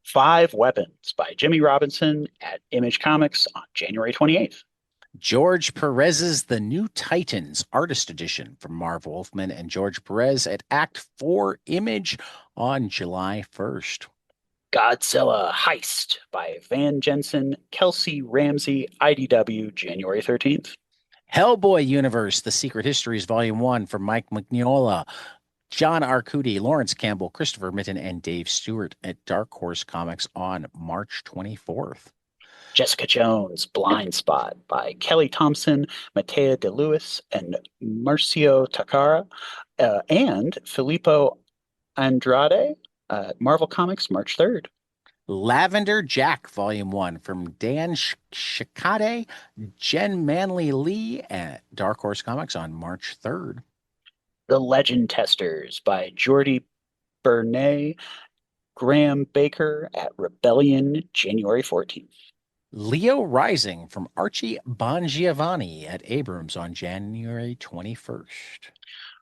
5 Weapons by Jimmy Robinson at Image Comics on January 28th. George Perez's The New Titans Artist Edition from Marv Wolfman and George Perez at Act 4 Image on July 1st. Godzilla Heist by Van Jensen, Kelsey Ramsey, IDW, January 13th. Hellboy Universe, The Secret Histories, Volume 1 from Mike Mignola, John Arcudi, Lawrence Campbell, Christopher Mitten, and Dave Stewart at Dark Horse Comics on March 24th. Jessica Jones, Blind Spot by Kelly Thompson, Matea DeLewis, and Marcio Takara, and Filippo Andrade, Marvel Comics, March 3rd. Lavender Jack, Volume 1 from Dan Shikade, Jen Manley Lee at Dark Horse Comics on March 3rd. The Legend Testers by Jordi Bernay, Graham Baker at Rebellion, January 14th. Leo Rising from Archie Bongiovanni at Abrams on January 21st.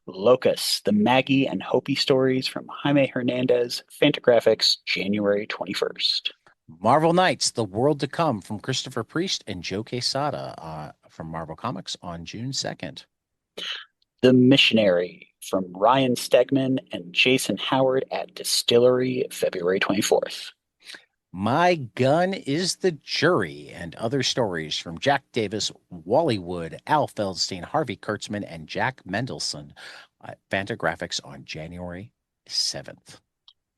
Locus, the Maggie and Hopi stories from Jaime Hernandez, Fantagraphics, January 21st. Marvel Knights, The World to Come from Christopher Priest and Joe Quesada from Marvel Comics on June 2nd. The Missionary from Ryan Stegman and Jason Howard at Distillery, February 24th. My Gun is the Jury and Other Stories from Jack Davis, Wally Wood, Al Feldstein, Harvey Kurtzman, and Jack Mendelson at Fantagraphics on January 7th.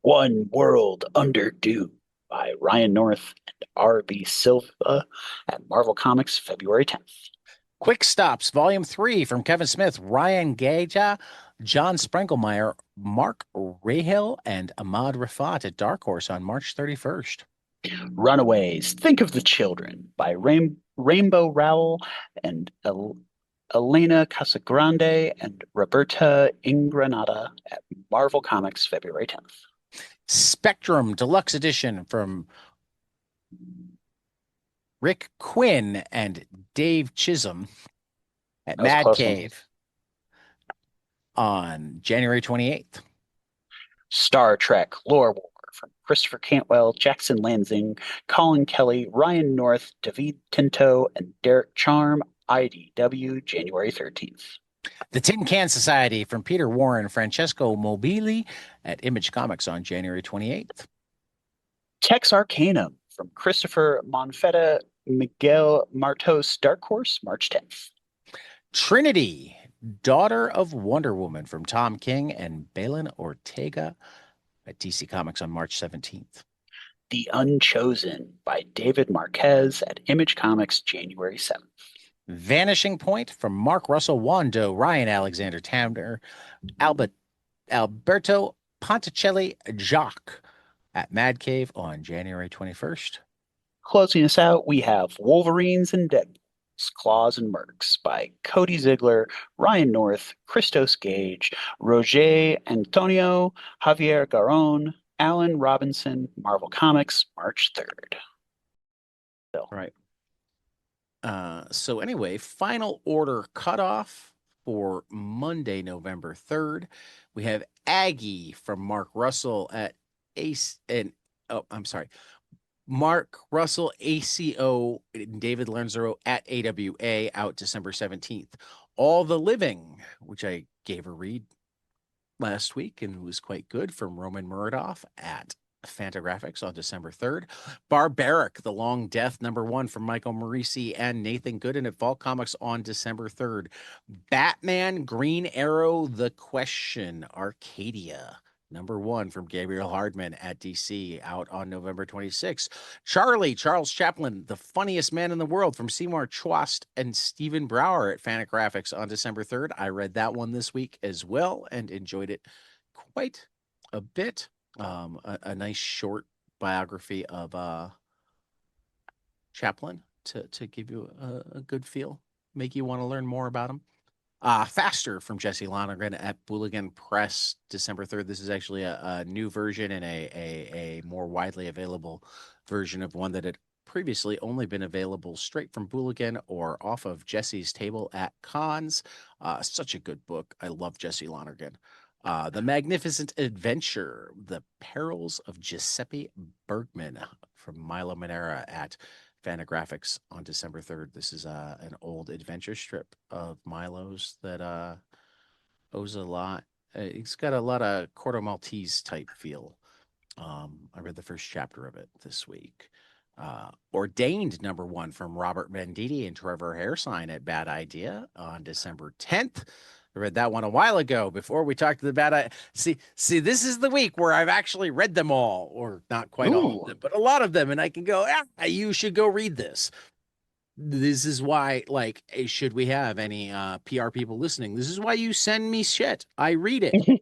One World Under Doom by Ryan North and R.B. Silva at Marvel Comics, February 10th. Quick Stops, Volume 3 from Kevin Smith, Ryan Gaja, John Sprengelmeyer, Mark Rahel, and Ahmad Rafat at Dark Horse on March 31st. Runaways, Think of the Children by Rainbow Rowell and Elena Casagrande and Roberta Ingranata at Marvel Comics, February 10th. Spectrum Deluxe Edition from Rick Quinn and Dave Chisholm at Mad Cave on January 28th. Star Trek Lore War from Christopher Cantwell, Jackson Lansing, Colin Kelly, Ryan North, David Tinto, and Derek Charm, IDW, January 13th. The Tin Can Society from Peter Warren, Francesco Mobili at Image Comics on January 28th. Tex Arcanum from Christopher Monfetta, Miguel Martos, Dark Horse, March 10th. Trinity, Daughter of Wonder Woman from Tom King and Balin Ortega at DC Comics on March 17th. The Unchosen by David Marquez at Image Comics, January 7th. Vanishing Point from Mark Russell Wando, Ryan Alexander Tanner, Alberto Ponticelli Jacques at Mad Cave on January 21st. Closing us out, we have Wolverines and Deadpools, Claws and Mercs by Cody Ziegler, Ryan North, Christos Gage, Roger Antonio, Javier Garon, Alan Robinson, Marvel Comics, March 3rd. Right. So anyway, final order cutoff for Monday, November 3rd. We have Aggie from Mark Russell at Ace and Mark Russell, ACO, and David Lanzaro at AWA out December 17th. All the Living, which I gave a read last week and was quite good, from Roman Muradov at Fantagraphics on December 3rd. Barbaric, The Long Death, #1 from Michael Morisi and Nathan Gooden at Vault Comics on December 3rd. Batman, Green Arrow, The Question, Arcadia, #1 from Gabriel Hardman at DC out on November 26th. Charles Chaplin, The Funniest Man in the World from Seymour Chwast and Stephen Brower at Fantagraphics on December 3rd. I read that one this week as well and enjoyed it quite a bit. A nice short biography of Chaplin to give you a good feel, make you want to learn more about him. Faster from Jesse Lonergan at Booligan Press, December 3rd. This is actually a new version and a more widely available version of one that had previously only been available straight from Booligan or off of Jesse's table at cons. Such a good book. I love Jesse Lonergan. The Magnificent Adventure, The Perils of Giuseppe Bergman from Milo Manera at Fantagraphics on December 3rd. This is an old adventure strip of Milo's that owes a lot. It's got a lot of Corto Maltese type feel. I read the first chapter of it this week. Ordained #1 from Robert Venditti and Trevor Hairsine at Bad Idea on December 10th. I read that one a while ago before we talked to the Bad Idea. See, this is the week where I've actually read them all, or not quite all of them, but a lot of them, and I can go, you should go read this. This is why, like, should we have any PR people listening, this is why you send me shit. I read it.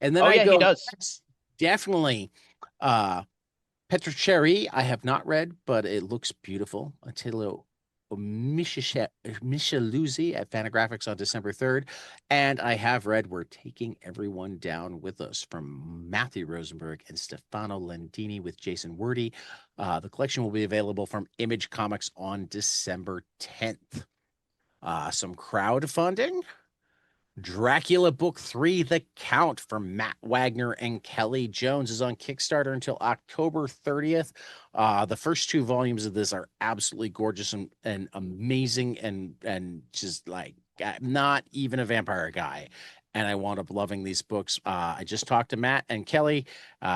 And then Oh I yeah, he go, does. "That's definitely uh Petrocherry, I have not read, but it looks beautiful. Attilo Micheluzzi at Fantagraphics on December 3rd. And I have read We're Taking Everyone Down With Us from Matthew Rosenberg and Stefano Landini with Jason Wordy. The collection will be available from Image Comics on December 10th. Some crowdfunding. Dracula Book 3, The Count from Matt Wagner and Kelly Jones is on Kickstarter until October 30th. The first two volumes of this are absolutely gorgeous and amazing and just like, I'm not even a vampire guy. And I wound up loving these books. I just talked to Matt and Kelly.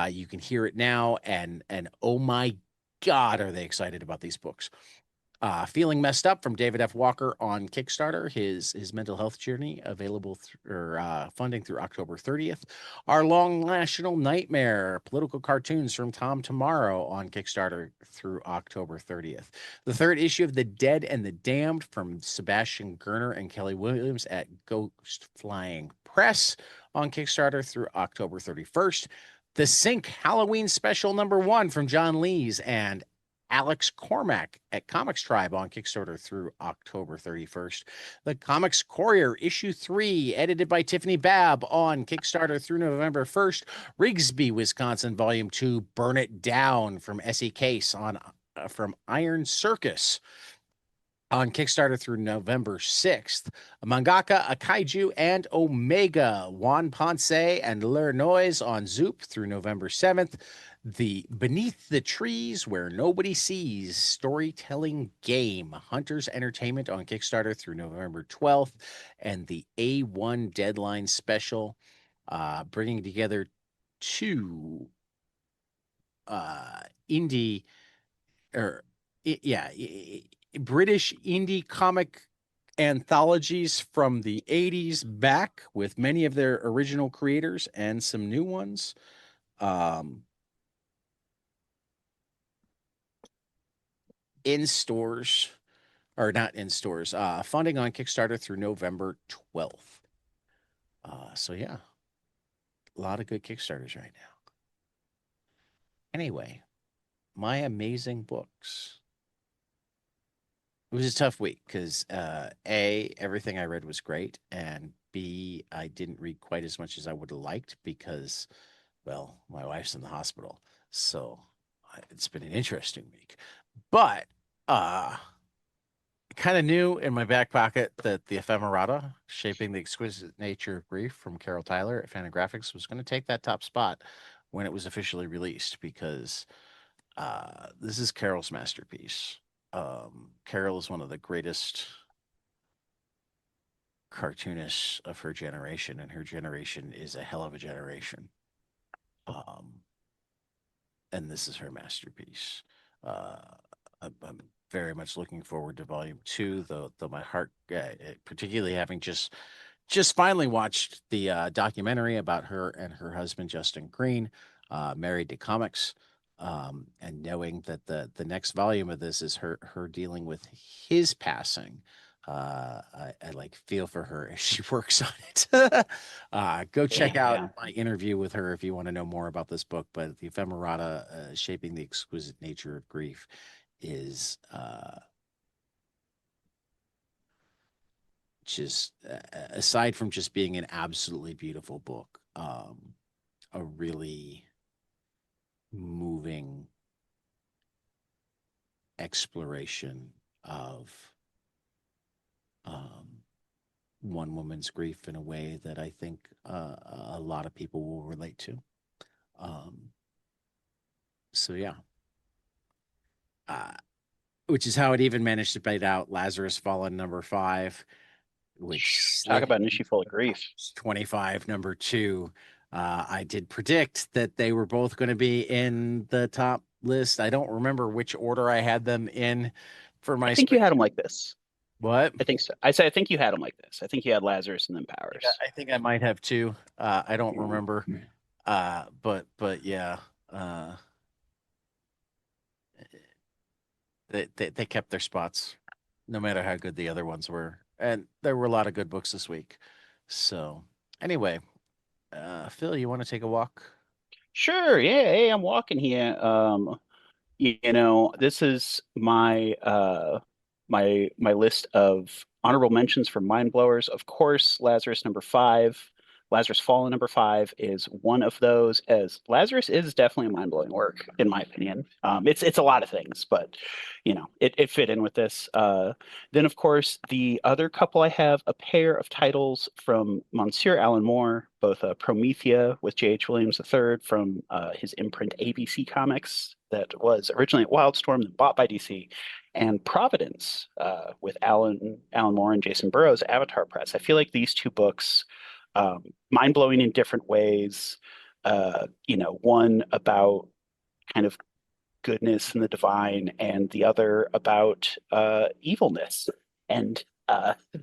You can hear it now. And oh my God, are they excited about these books. Feeling Messed Up from David F. Walker on Kickstarter, his mental health journey available funding through October 30th. Our Long National Nightmare, political cartoons from Tom Tomorrow on Kickstarter through October 30th. The third issue of The Dead and the Damned from Sebastian Gerner and Kelly Williams at Ghost Flying Press on Kickstarter through October 31st. The Sync Halloween Special #1 from John Lees and Alex Cormack at Comics Tribe on Kickstarter through October 31st. The Comics Courier issue 3, edited by Tiffany Babb on Kickstarter through November 1st. Rigsby, Wisconsin, Volume 2, Burn It Down from S.E. Case on from Iron Circus on Kickstarter through November 6th. A Mangaka, a Kaiju, and Omega, Juan Ponce and Lur Noise on Zoop through November 7th. The Beneath the Trees Where Nobody Sees storytelling game, Hunters Entertainment on Kickstarter through November 12th. And the A1 Deadline Special, bringing together two indie, or yeah, British indie comic anthologies from the 80s back with many of their original creators and some new ones. In stores, or not in stores, funding on Kickstarter through November 12th. So yeah, a lot of good Kickstarters right now. Anyway, my amazing books. It was a tough week because A, everything I read was great, and B, I didn't read quite as much as I would have liked because, well, my wife's in the hospital. So it's been an interesting week. But I kind of knew in my back pocket that the Ephemerata, Shaping the Exquisite Nature of Grief from Carol Tyler at Fantagraphics, was going to take that top spot when it was officially released because this is Carol's masterpiece. Carol is one of the greatest cartoonists of her generation, and her generation is a hell of a generation. And this is her masterpiece. I'm very much looking forward to volume 2, though my heart, particularly having just finally watched the documentary about her and her husband Justin Green, Married to Comics. And knowing that the next volume of this is her dealing with his passing, I like feel for her as she works on it. Go check out my interview with her if you want to know more about this book. But the Ephemerata, Shaping the Exquisite Nature of Grief, is just aside from just being an absolutely beautiful book, a really moving exploration of one woman's grief in a way that I think a lot of people will relate to. So yeah, which is how it even managed to beat out Lazarus Fallen #5, which Talk about an issue full of grief. 25 #2. I did predict that they were both going to be in the top list. I don't remember which order I had them in for my. I think you had them like this. What? I think so. I think you had them like this. I think you had Lazarus and then Powers. I think I might have too. I don't remember. But yeah. They kept their spots, no matter how good the other ones were, and there were a lot of good books this week. So anyway, Phil, you want to take a walk? Sure. Yeah. Hey, I'm walking here. This is my list of honorable mentions for mind blowers. Of course, Lazarus number five, Lazarus Fallen number five is one of those. As Lazarus is definitely a mind blowing work, in my opinion. It's a lot of things, but it fit in with this. Then, of course, the other couple I have a pair of titles from Monsieur Alan Moore, both Promethea with J.H. Williams III from his imprint ABC Comics that was originally at Wildstorm, then bought by DC, and Providence with Alan Moore and Jason Burrows, Avatar Press. I feel like these two books, mind blowing in different ways. One about kind of goodness and the divine, and the other about evilness and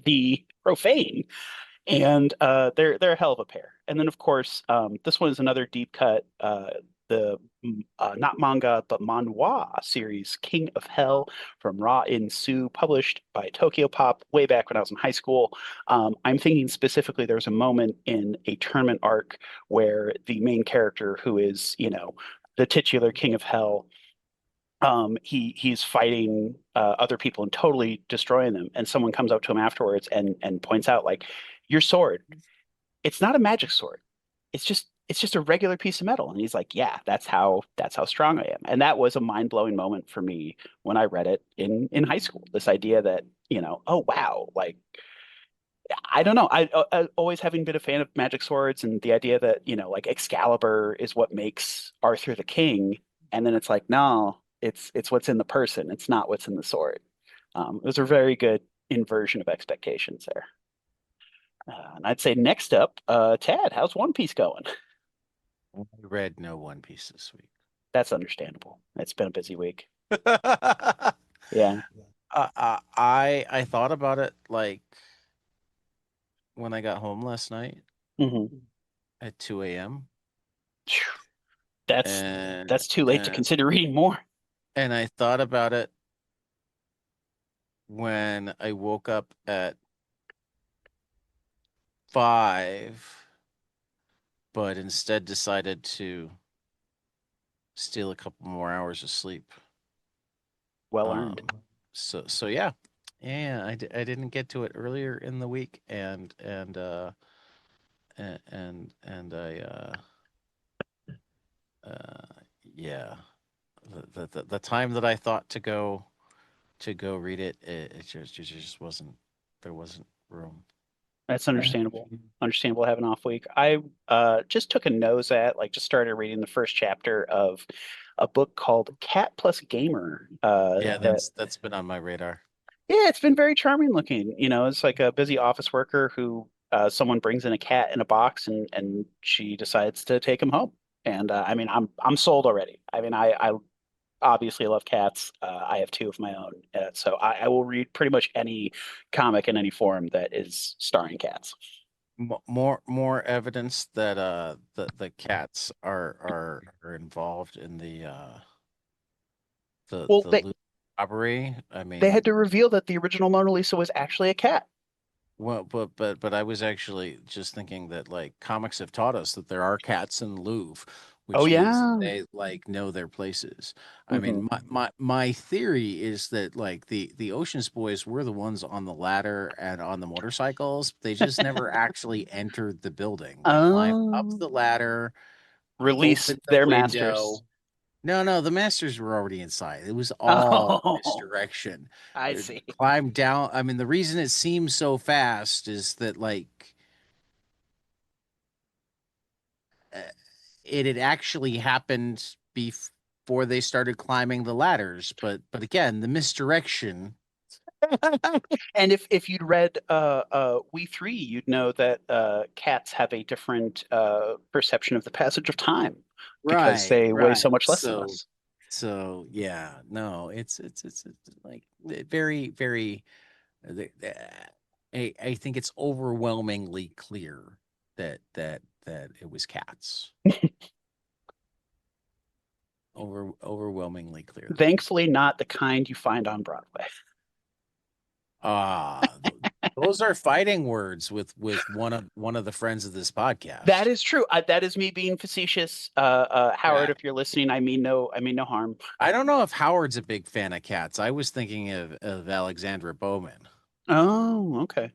the profane. And they're a hell of a pair. And then, of course, this one is another deep cut. The not manga but manhwa series, King of Hell from Ra In Su, published by Tokyo Pop way back when I was in high school. I'm thinking specifically there was a moment in a tournament arc where the main character, who is the titular King of Hell, he's fighting other people and totally destroying them, and someone comes up to him afterwards and points out, like, your sword, it's not a magic sword, it's just a regular piece of metal. And he's like, yeah, that's how strong I am. And that was a mind-blowing moment for me when I read it in high school, this idea that, oh wow, like, I don't know. I always having been a fan of magic swords, and the idea that, like, Excalibur is what makes Arthur the king, and then it's like, no, it's what's in the person. It's not what's in the sword. It was a very good inversion of expectations there. And I'd say next up, Tad, how's One Piece going? I read no One Piece this week. That's understandable. It's been a busy week. I Yeah. I thought about it, like, when I got home last night hmm at 2 a.m. That's and that's too late to and consider reading more. and I thought about it when I woke up at 5, but instead decided to steal a couple more hours of sleep. Well earned. So yeah. Yeah, I didn't get to it earlier in the week, and uh yeah, the time that I thought to go read it, it just wasn't, there wasn't room. That's understandable. Understandable to have an off week. I just took a nose at, like, just started reading the first chapter of a book called Cat Plus Gamer. Yeah, that's been on my radar. Yeah, it's been very charming looking. It's like a busy office worker who someone brings in a cat in a box, and she decides to take him home. And I mean, I'm sold already. I mean, I obviously love cats. I have two of my own, so I will read pretty much any comic in any form that is starring cats. More evidence that the cats are involved in Well, the they loot robbery. I they had mean, to reveal that the original Mona Lisa was actually a cat. well, but I was actually just thinking that, like, comics have taught us that there are cats in the Louvre, Oh which means that yeah. they, like, know their places. I hmm mean, my theory is that, like, the Ocean's Boys were the ones on the ladder and on the motorcycles. They just never actually entered the building. They climbed up Um, the ladder, release opened the their masters. window. No, the masters were already inside. It was all Oh, misdirection. I see. Climbed down. I mean, the reason it seems so fast is that, like, uh, it had actually happened before they started climbing the ladders. But again, the misdirection. And if you'd read We Three, you'd know that cats have a different perception of the passage of time because Right, they weigh right. so much less than So us. so yeah, no, it's like, very, very. I think it's overwhelmingly clear that it was cats. Overwhelmingly clear. Thankfully, not the kind you find on Broadway. Ah, Those are fighting words with one of the friends of this podcast. That is true. That is me being facetious. Howard, Yeah. if you're listening, I mean no harm. I don't know if Howard's a big fan of cats. I was thinking of Alexandra Bowman, Oh, okay.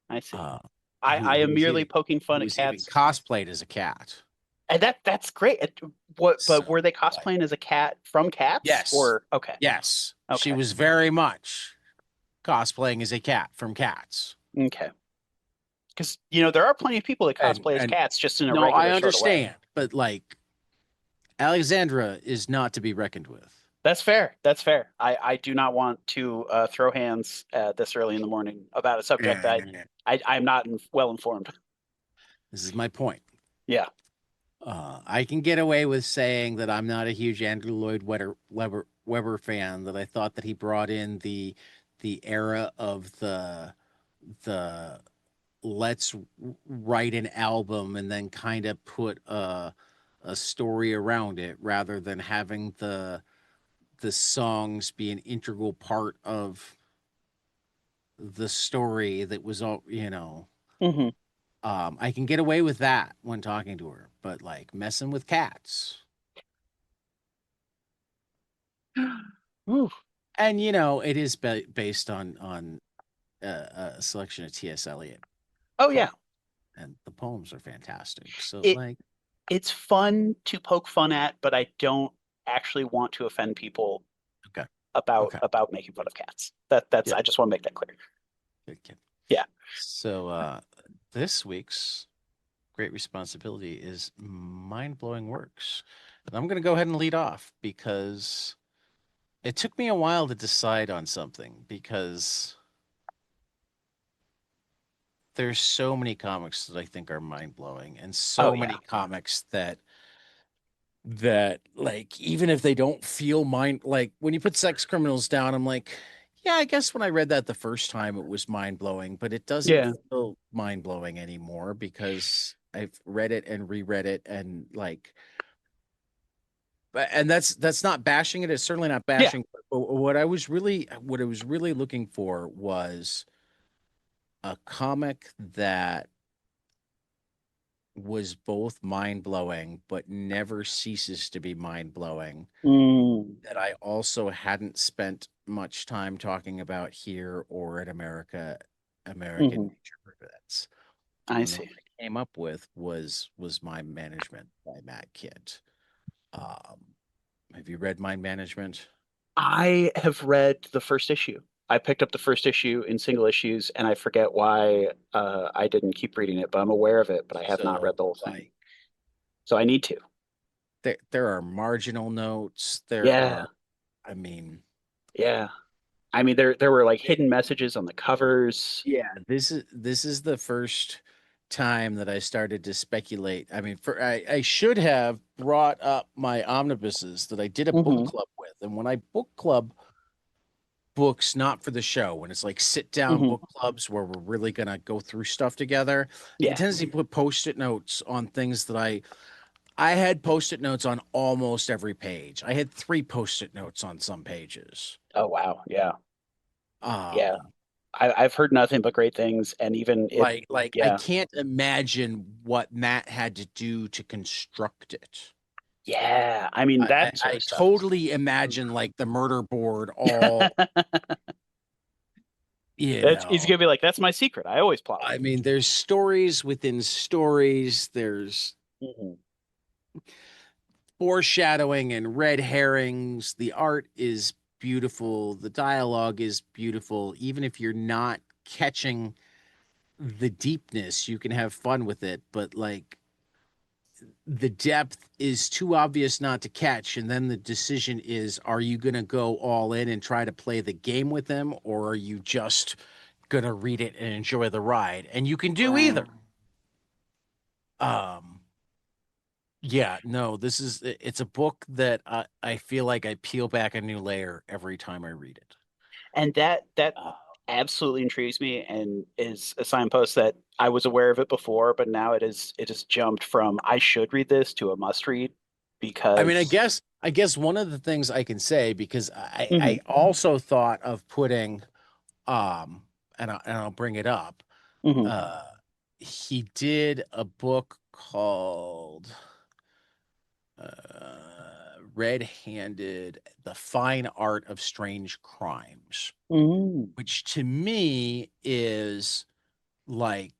I see. uh, I am merely poking fun who at was even cats. cosplayed as a cat. And that's great. But So, were they cosplaying as a cat from Cats? Yes. Or okay. Yes. She Okay. was very much cosplaying as a cat from Cats. Okay. Because there are plenty of people that cosplay as And- cats just in a No, regular I sort of way. understand, but like Alexandra is not to be reckoned with. That's fair. That's fair. I do not want to throw hands this early in the morning about a subject that I'm not well informed. This is my point. Yeah. I can get away with saying that I'm not a huge Andrew Lloyd Webber fan, that I thought that he brought in the era of the let's write an album and then kind of put a story around it rather than having the songs be an integral part of the story that was all, Mm-hmm. I can get away with that when talking to her, but like messing with cats. Ooh. And it is based on a selection of T.S. Eliot. Oh yeah. And the poems are fantastic. So it's fun to poke fun at, but I don't actually want to offend people about making fun of cats. That's I just want to make that clear. Good. Yeah. So this week's great responsibility is Mindblowing Works. And I'm going to go ahead and lead off because it took me a while to decide on something, because there's so many comics that I think are mind-blowing, and so many comics that like, even if they don't feel like when you put Sex Criminals down, I'm like, yeah, I guess when I read that the first time it was mind-blowing, but it doesn't feel mind-blowing anymore because I've read it and reread it, and like, and that's not bashing it. It's certainly not bashing. But what I was really looking for was a comic that was both mind-blowing but never ceases to be mind-blowing, that I also hadn't spent much time talking about here or at American Nature Events. I see. What I came up with was Mind Management by Matt Kitt. Have you read Mind Management? I have read the first issue. I picked up the first issue in single issues, and I forget why I didn't keep reading it, but I'm aware of it, but I have not read the whole thing. So I need to. There are marginal notes. There are, I mean, there were like hidden messages on the covers. Yeah, this is the first time that I started to speculate. I mean, I should have brought up my omnibuses that I did a book club with, and when I book club books, not for the show, when it's like sit down book clubs where we're really gonna go through stuff together, I tendency to put post-it notes on things that I had post-it notes on almost every page. I had 3 post-it notes on some pages. Oh wow, yeah. I've heard nothing but great things, and even I can't imagine what Matt had to do to construct it. Yeah, I mean that's I totally imagine like the murder board all. He's gonna be like, that's my secret. I always plot. I mean, there's stories within stories. There's foreshadowing and red herrings. The art is beautiful. The dialogue is beautiful. Even if you're not catching the deepness, you can have fun with it. But like, the depth is too obvious not to catch. And then the decision is, are you going to go all in and try to play the game with them? Or are you just going to read it and enjoy the ride? And you can do either. It's a book that I feel like I peel back a new layer every time I read it. And that absolutely intrigues me, and is a signpost that I was aware of it before, but now it has jumped from I should read this to a must read, because I mean, I guess one of the things I can say, because I also thought of putting and I'll bring it up. Mhm. He did a book called Red-Handed: The Fine Art of Strange Crimes, Mm. which to me is like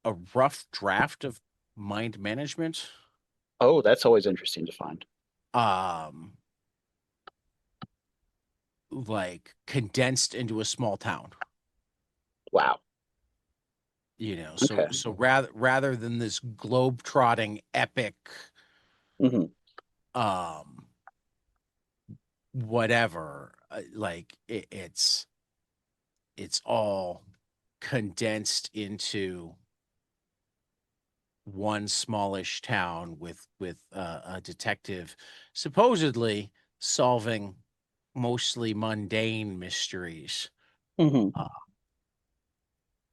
a rough draft of mind management, Oh, that's always interesting to find. um, like condensed into a small town. Wow. So Okay. rather than this globe-trotting epic, Hmm. um, whatever, like it's all condensed into one smallish town with a detective supposedly solving mostly mundane mysteries, Hmm. uh,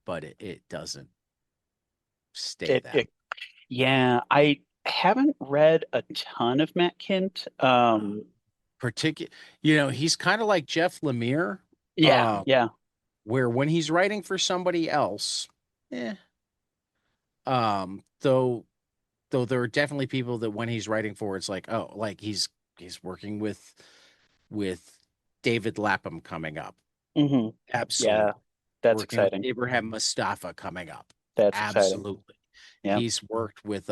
but it doesn't stay It, that. it, yeah, I haven't read a ton of Matt Kint. Particular, he's kind of like Jeff Lemire, Yeah, uh, yeah. where when he's writing for somebody else, eh, though there are definitely people that when he's writing for, it's like, oh, like he's working with David Lapham coming up. Hmm. Absolutely. Yeah, that's Working with exciting. Abraham Mustafa coming up. That's exciting. Absolutely. Yeah. He's worked with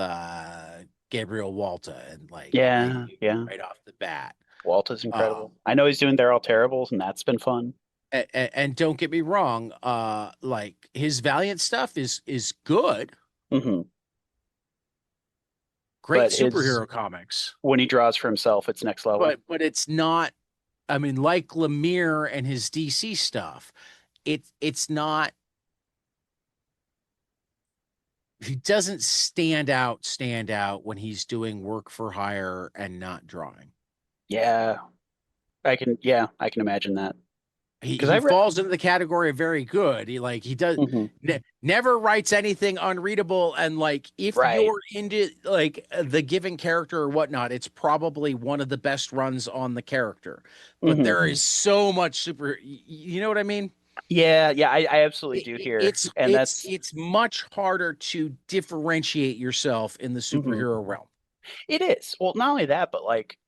Gabriel Walta, and like Yeah, yeah. right off the bat. Walt is Um incredible. I know he's doing They're All Terribles, and that's been fun. and don't get me wrong, like his Valiant stuff is good. Hmm. Great But his superhero comics. when he draws for himself, it's next level. But it's not, I mean, like Lemire and his DC stuff, it's not, he doesn't stand out when he's doing work for hire and not drawing. Yeah, I can imagine that. Because I He read. falls into the category of very good. He does Hmm. never writes anything unreadable, and like if Right. you're into like the given character or whatnot, it's probably one of the best runs on the character. But Hmm. there is so much you know what I mean? Yeah, yeah, I absolutely do here. It's And it's that's. it's much harder to differentiate yourself in the Mhm. superhero realm. It is. Well, not only that, but like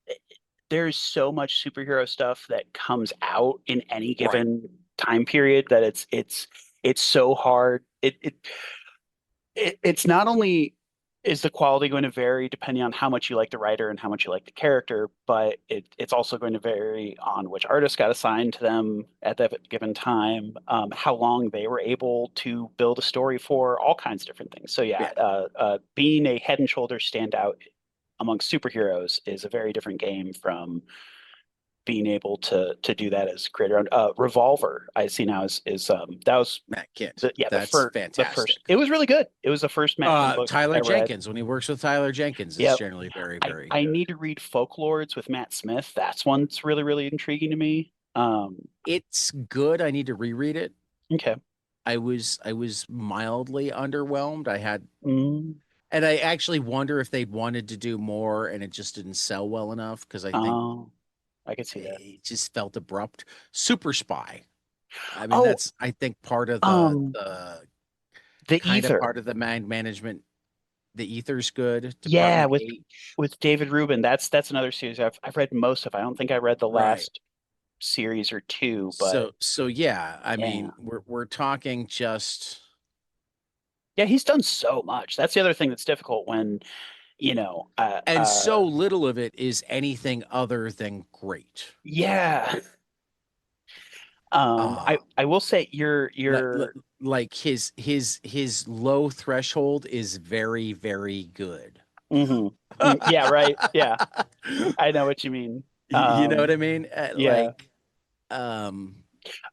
there's so much superhero stuff that comes out in any Right. given time period that it's so hard. It's not only is the quality going to vary depending on how much you like the writer and how much you like the character, but it's also going to vary on which artist got assigned to them at that given time, how long they were able to build a story for, all kinds of different things. So yeah, Yeah. being a head and shoulders standout amongst superheroes is a very different game from being able to do that as creator. Revolver, I see now is that was Matt Kent. the That's first fantastic. it was really good. It was the first Matt Kent book I Tyler read. Jenkins, when he works with Tyler Jenkins, it's Yep. generally very, I very I good. need to read Folklords with Matt Smith. That's one that's really really intriguing to me. It's good. I need to reread it. Okay. I was mildly underwhelmed. Mm, And I actually wonder if they wanted to do more and it just didn't sell well enough, because I think oh, I could see that. it just felt abrupt. Super Spy. I mean, Oh, that's, I think, part of um, the the kind of Ether. part of the mind management. The Ether's good. Yeah, Department H. with David Rubin. That's another series I've read most of. I don't think I read the Right. last series or two, but So yeah, I yeah. mean, we're talking just, Yeah, he's done so much. That's the other thing that's difficult when, and so little of it is anything other than great. yeah. Uh, I will say like you're like his low threshold is very, very good. hmm. Yeah, right. Yeah, I know what you mean. You know what I mean? Yeah. Um,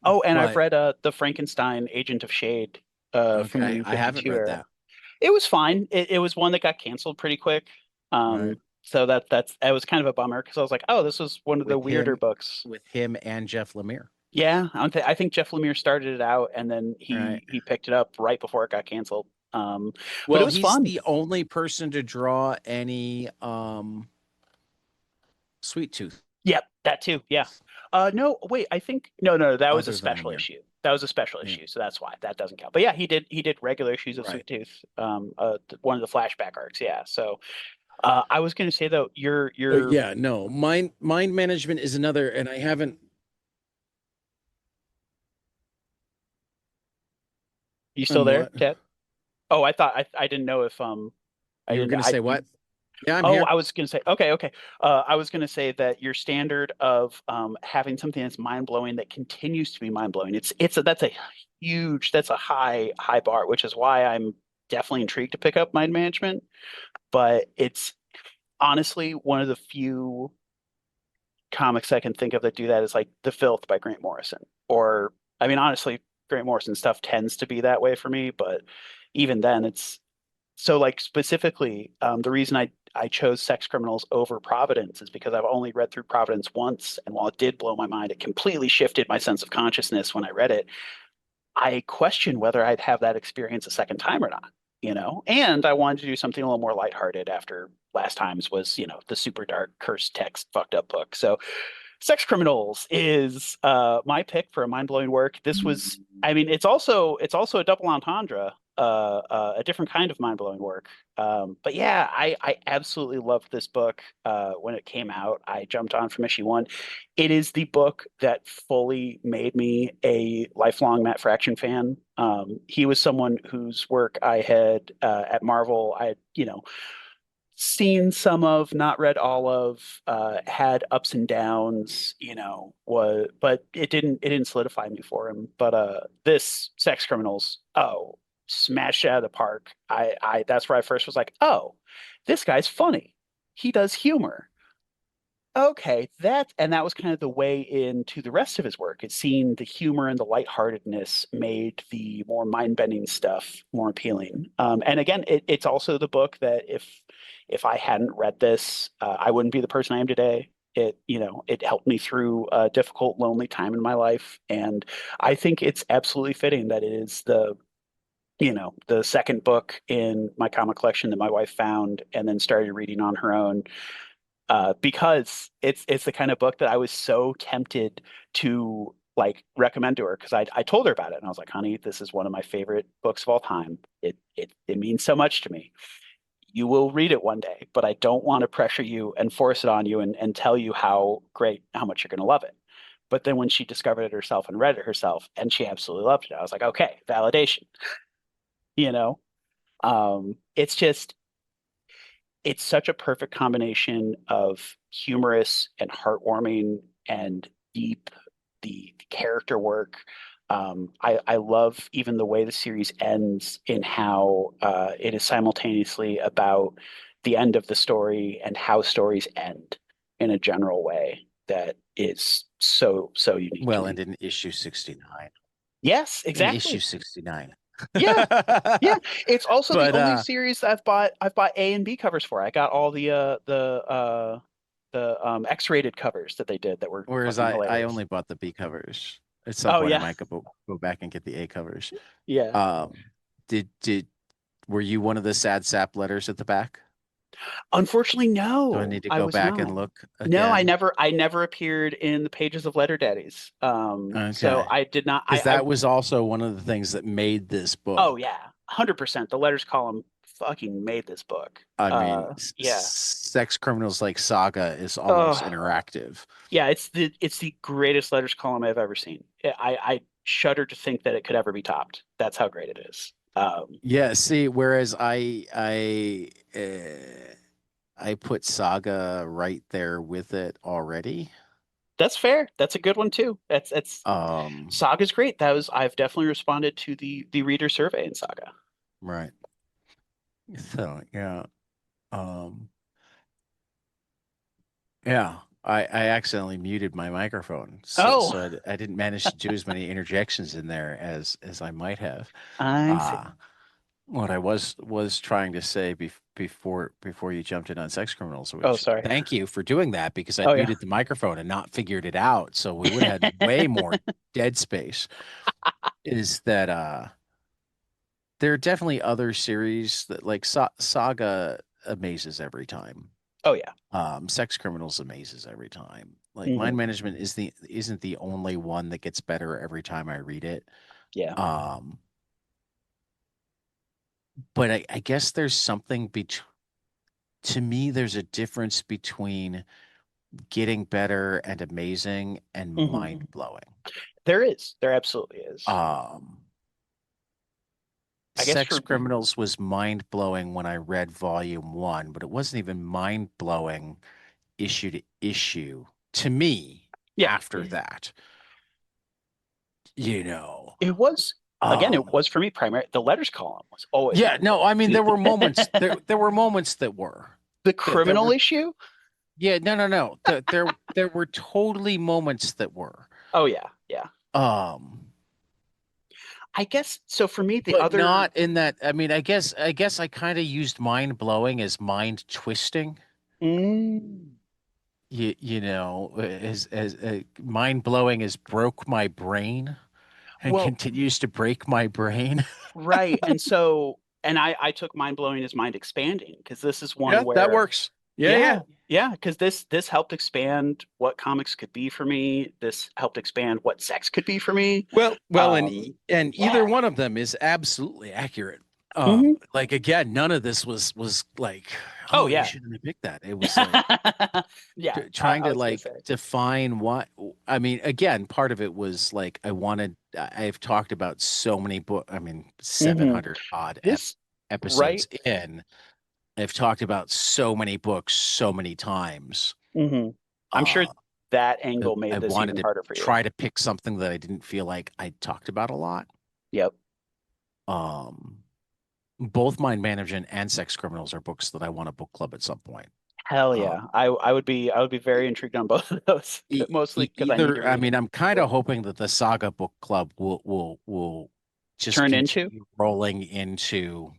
Oh, and I've but read the Frankenstein Agent of Shade from the okay, New I haven't 52 read era. that. It was fine. It was one that got canceled pretty quick. Right. So that was kind of a bummer because I was like, oh, this was one of the With weirder him, books. with him and Jeff Lemire. Yeah, I think Jeff Lemire started it out and then Right. he picked it up right before it got canceled. But it Well, was he's fun. the only person to draw any Sweet Tooth Yep, that too. Yeah. No, wait, I think no, that was a other than special Lemire. issue. That was a special issue, so that's why that doesn't count. But yeah, he did regular issues of Right. Sweet Tooth, one of the flashback arcs. Yeah. So I was going to say though, you're Yeah, no, mind management is another, and I haven't. you still On there, what? Ted? Oh, I thought I didn't know if I You were didn't gonna say what? Yeah, I'm Oh, here. I was going to say, okay. I was going to say that your standard of having something that's mind blowing that continues to be mind blowing. That's a that's a high bar, which is why I'm definitely intrigued to pick up mind management. But it's honestly one of the few comics I can think of that do that is like The Filth by Grant Morrison. Or, I mean, honestly, Grant Morrison stuff tends to be that way for me. But even then, it's so like specifically, the reason I chose Sex Criminals over Providence is because I've only read through Providence once, and while it did blow my mind, it completely shifted my sense of consciousness when I read it. I questioned whether I'd have that experience a second time or not, you know. And I wanted to do something a little more lighthearted after last time's was, you know, the super dark, cursed text, fucked up book. So Sex Criminals is my pick for a mind-blowing work. This was, I mean, it's also a double entendre, a different kind of mind-blowing work. But yeah, I absolutely loved this book when it came out. I jumped on from issue one. It is the book that fully made me a lifelong Matt Fraction fan. He was someone whose work I had at Marvel, I had, you know, seen some of, not read all of, had ups and downs, you know, but it didn't solidify me for him. But this Sex Criminals, oh, smashed it out of the park. I that's where I first was like, oh, this guy's funny. He does humor. Okay, that was kind of the way into the rest of his work. It seemed the humor and the lightheartedness made the more mind-bending stuff more appealing. And again, it's also the book that if I hadn't read this, I wouldn't be the person I am today. It, you know, it helped me through a difficult, lonely time in my life, and I think it's absolutely fitting that it is the, you know, the second book in my comic collection that my wife found and then started reading on her own, because it's the kind of book that I was so tempted to like recommend to her because I told her about it and I was like, honey, this is one of my favorite books of all time. It means so much to me. You will read it one day, but I don't want to pressure you and force it on you and tell you how much you're going to love it. But then when she discovered it herself and read it herself, and she absolutely loved it, I was like, okay, validation. You know, it's just it's such a perfect combination of humorous and heartwarming and deep, the character work. I love even the way the series ends in how it is simultaneously about the end of the story and how stories end in a general way that is so unique to Well, and me. in issue 69. Yes, In issue exactly. 69. Yeah, yeah. It's also the But only series I've bought A and B covers for. I got all the X-rated covers that they did that were whereas fucking I hilarious. only bought the B covers. At some Oh point I yeah, might go back and get the A covers. yeah. Um did were you one of the sad sap letters at the back? Unfortunately, Do I no, need to I go was back and not. look No, I again? never appeared in the pages of Letter Daddies. So Okay. I did not. Because that was also one of the things that made this Oh book. yeah, 100%. The letters column fucking made this book. I mean, Yeah. Sex Criminals like Saga is almost Oh, interactive. yeah, it's the greatest letters column I've ever seen. I shudder to think that it could ever be topped. That's how great it is. Yeah, see, whereas I put Saga right there with it already. That's fair. That's a good one too. That's Um, Saga's great. I've definitely responded to the reader survey in Saga. right. So yeah. Um, yeah. I accidentally muted my microphone, Oh, so I didn't manage to do as many interjections in there as I might have. I see. Uh what I was trying to say before you jumped in on Sex Criminals, Oh, which sorry. thank you for doing that because Oh I'd yeah. muted the microphone and not figured it out, so we would have had way more dead space. Is that there are definitely other series that like Saga amazes every time. Oh yeah. Sex Criminals amazes every time. Like Mind Management isn't the only one that gets better every time I read it. Yeah. But I guess there's something to me, there's a difference between getting better and amazing and mind blowing. There is. There absolutely is. I guess Sex for Criminals was mind blowing when I read volume 1, but it wasn't even mind blowing issue to issue to me after that. You know, it was again, it was for me primary. The letters column was always no, I mean there were moments there were moments that were the criminal issue. Yeah, no. There were totally moments that were. Oh yeah. I guess so. For me, the but other not in that. I mean, I guess I kind of used mind blowing as mind twisting. You know, as mind blowing as broke my brain and continues to break my brain. right. And so, and I took mind blowing as mind expanding because this is one where that works. Yeah, because this helped expand what comics could be for me. This helped expand what sex could be for me. Well, and either one of them is absolutely accurate. Like again, none of this was like, you shouldn't have picked that. It was like, trying to like define what. I mean, again, part of it was like I've talked about so many books. I mean, 700 odd episodes in. I've talked about so many books so many times. I'm sure that angle made this even harder for you. Try to pick something that I didn't feel like I talked about a lot. Yep. Both Mind Management and Sex Criminals are books that I want to book club at some point. Hell yeah. I would be very intrigued on both of those. Mostly because I mean, I'm kind of hoping that the Saga book club will just turn into rolling into.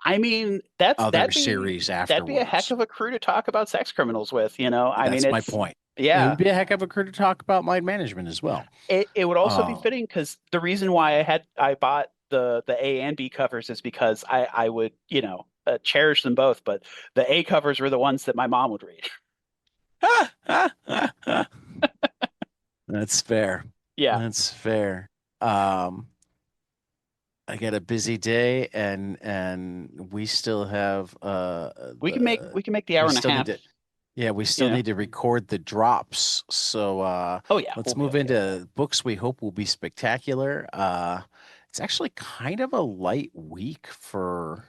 I mean, that'd be, series afterwards. That'd be a heck of a crew to talk about Sex Criminals with, you know. That's my point. Yeah. It would be a heck of a crew to talk about Mind Management as well. It would also be fitting because the reason why I bought the A and B covers is because I would, you know, cherish them both, but the A covers were the ones that my mom would read. That's fair. Yeah. That's fair. I got a busy day and we still have we can make the hour and a half. We still need to record the drops. So let's move into books we hope will be spectacular. It's actually kind of a light week for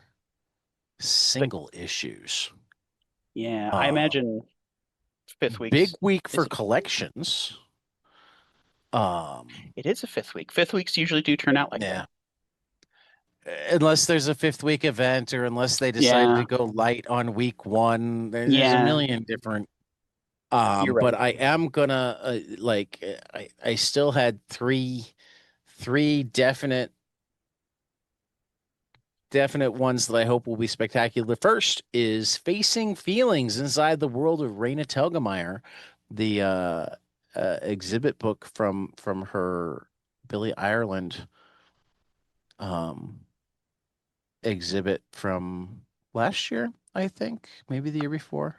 single issues. Yeah, I imagine fifth week. Big week for collections. It is a fifth week. Fifth weeks usually do turn out like that. Unless there's a fifth week event or unless they decide to go light on week 1. There's a million different. You're right. But I am gonna I still had three definite ones that I hope will be spectacular. The first is Facing Feelings Inside the World of Raina Telgemeier, the exhibit book from her Billy Ireland exhibit from last year, I think, maybe the year before.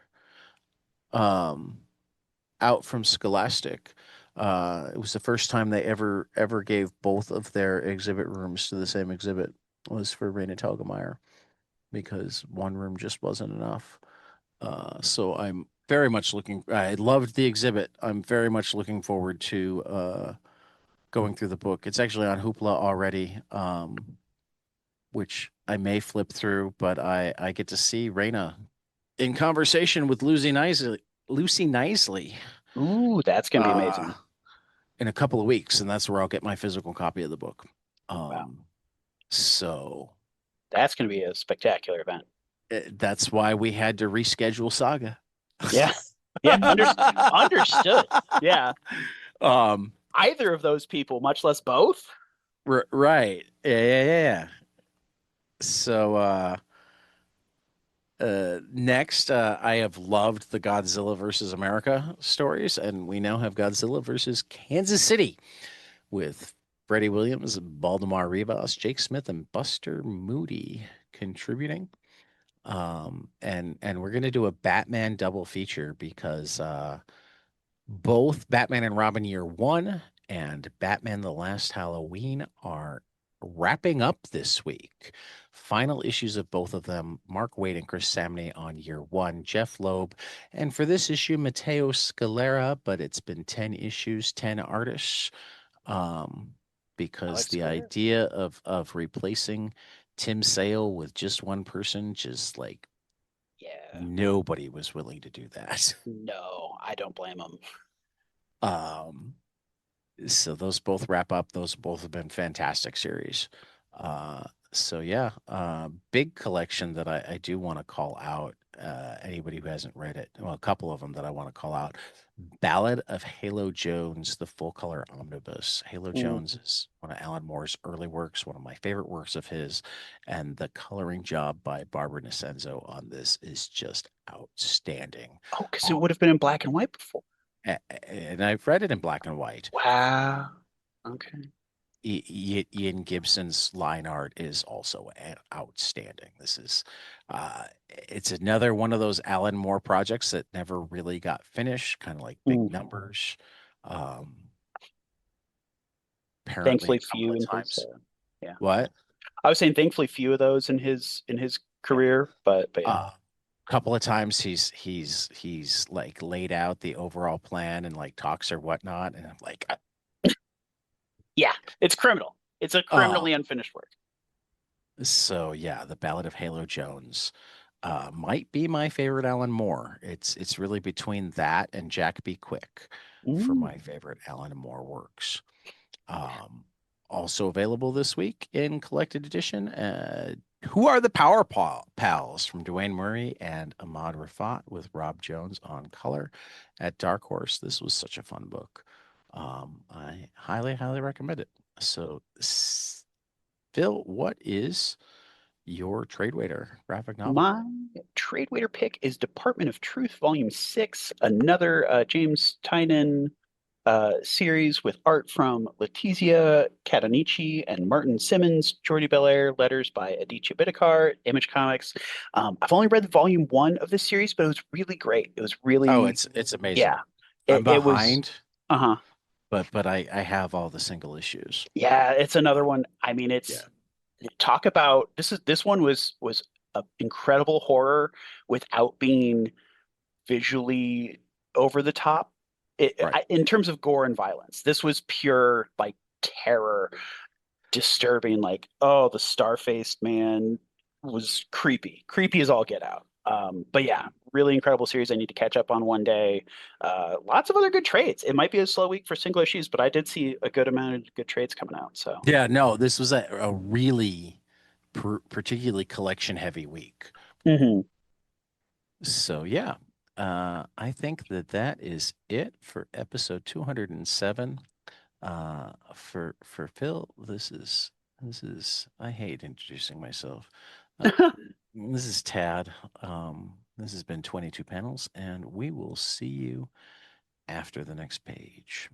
Out from Scholastic. It was the first time they ever gave both of their exhibit rooms to the same exhibit. Was for Raina Telgemeier because one room just wasn't enough. So I'm very much I loved the exhibit. I'm very much looking forward to going through the book. It's actually on Hoopla already, which I may flip through, but I get to see Raina in conversation with Lucy Knisley. Ooh, that's going to be amazing. In a couple of weeks, and that's where I'll get my physical copy of the book. Wow. So that's going to be a spectacular event. That's why we had to reschedule Saga. Yeah. Yeah. Understood. Yeah. Either of those people, much less both. Right. Yeah. So next, I have loved the Godzilla versus America stories, and we now have Godzilla versus Kansas City with Freddie Williams, Baldemar Rivas, Jake Smith, and Buster Moody contributing. And we're gonna do a Batman double feature because Both Batman and Robin Year One and Batman the Last Halloween are wrapping up this week. Final issues of both of them, Mark Waid and Chris Samney on Year One, Jeff Loeb, and for this issue, Matteo Scalera, but it's been 10 issues, 10 artists. Because the Scalera. idea of replacing Tim Sale with just one person, just like Yeah. nobody was willing to do that. No, I don't blame him. So those both wrap up. Those both have been fantastic series. So yeah, big collection that I do want to call out. Anybody who hasn't read it, well, a couple of them that I want to call out. Ballad of Halo Jones, the full color omnibus. Halo Jones is one of Alan Moore's early works, one of my favorite works of his, and the coloring job by Barbara Nascenzo on this is just outstanding. Oh, because it would have been in black and white before. And I've read it in black and white. Wow. Okay. Ian Gibson's line art is also outstanding. This is, it's another one of those Alan Moore projects that never really got finished, kind of like Big Numbers. Apparently, Thankfully, a couple few of in times. his. Yeah. What? I was saying, thankfully, few of those in his career, but yeah. Couple of times he's like laid out the overall plan and like talks or whatnot, and I'm like, yeah, it's criminal. It's a criminally unfinished work. So yeah, the Ballad of Halo Jones might be my favorite Alan Moore. It's really between that and Jack B. Quick for my favorite Alan Moore works. Also available this week in collected edition. Who Are the Power Pals from Dwayne Murray and Ahmad Rafat with Rob Jones on color at Dark Horse. This was such a fun book. I highly recommend it. So, Phil, what is your trade waiter graphic novel? My trade waiter pick is Department of Truth, Volume 6, another James Tynion series with art from Letizia Catanici and Martin Simmons, Jordi Belair, letters by Aditya Bidikar, Image Comics. I've only read Volume 1 of this series, but it was really great. It was really... Oh, it's amazing. Yeah. I'm behind. Uh-huh. But I have all the single issues. Yeah, it's another one. I mean, it's talk about this one was an incredible horror without being visually over the top. In terms of gore and violence, this was pure like terror, disturbing. Like, oh, the star-faced man was creepy as all get out. But yeah, really incredible series. I need to catch up on one day. Lots of other good trades. It might be a slow week for single issues, but I did see a good amount of good trades coming out. So yeah, no, this was a really particularly collection heavy week. So yeah, I think that is it for episode 207. For Phil, this is I hate introducing myself. This is Tad. This has been 22 panels, and we will see you after the next page.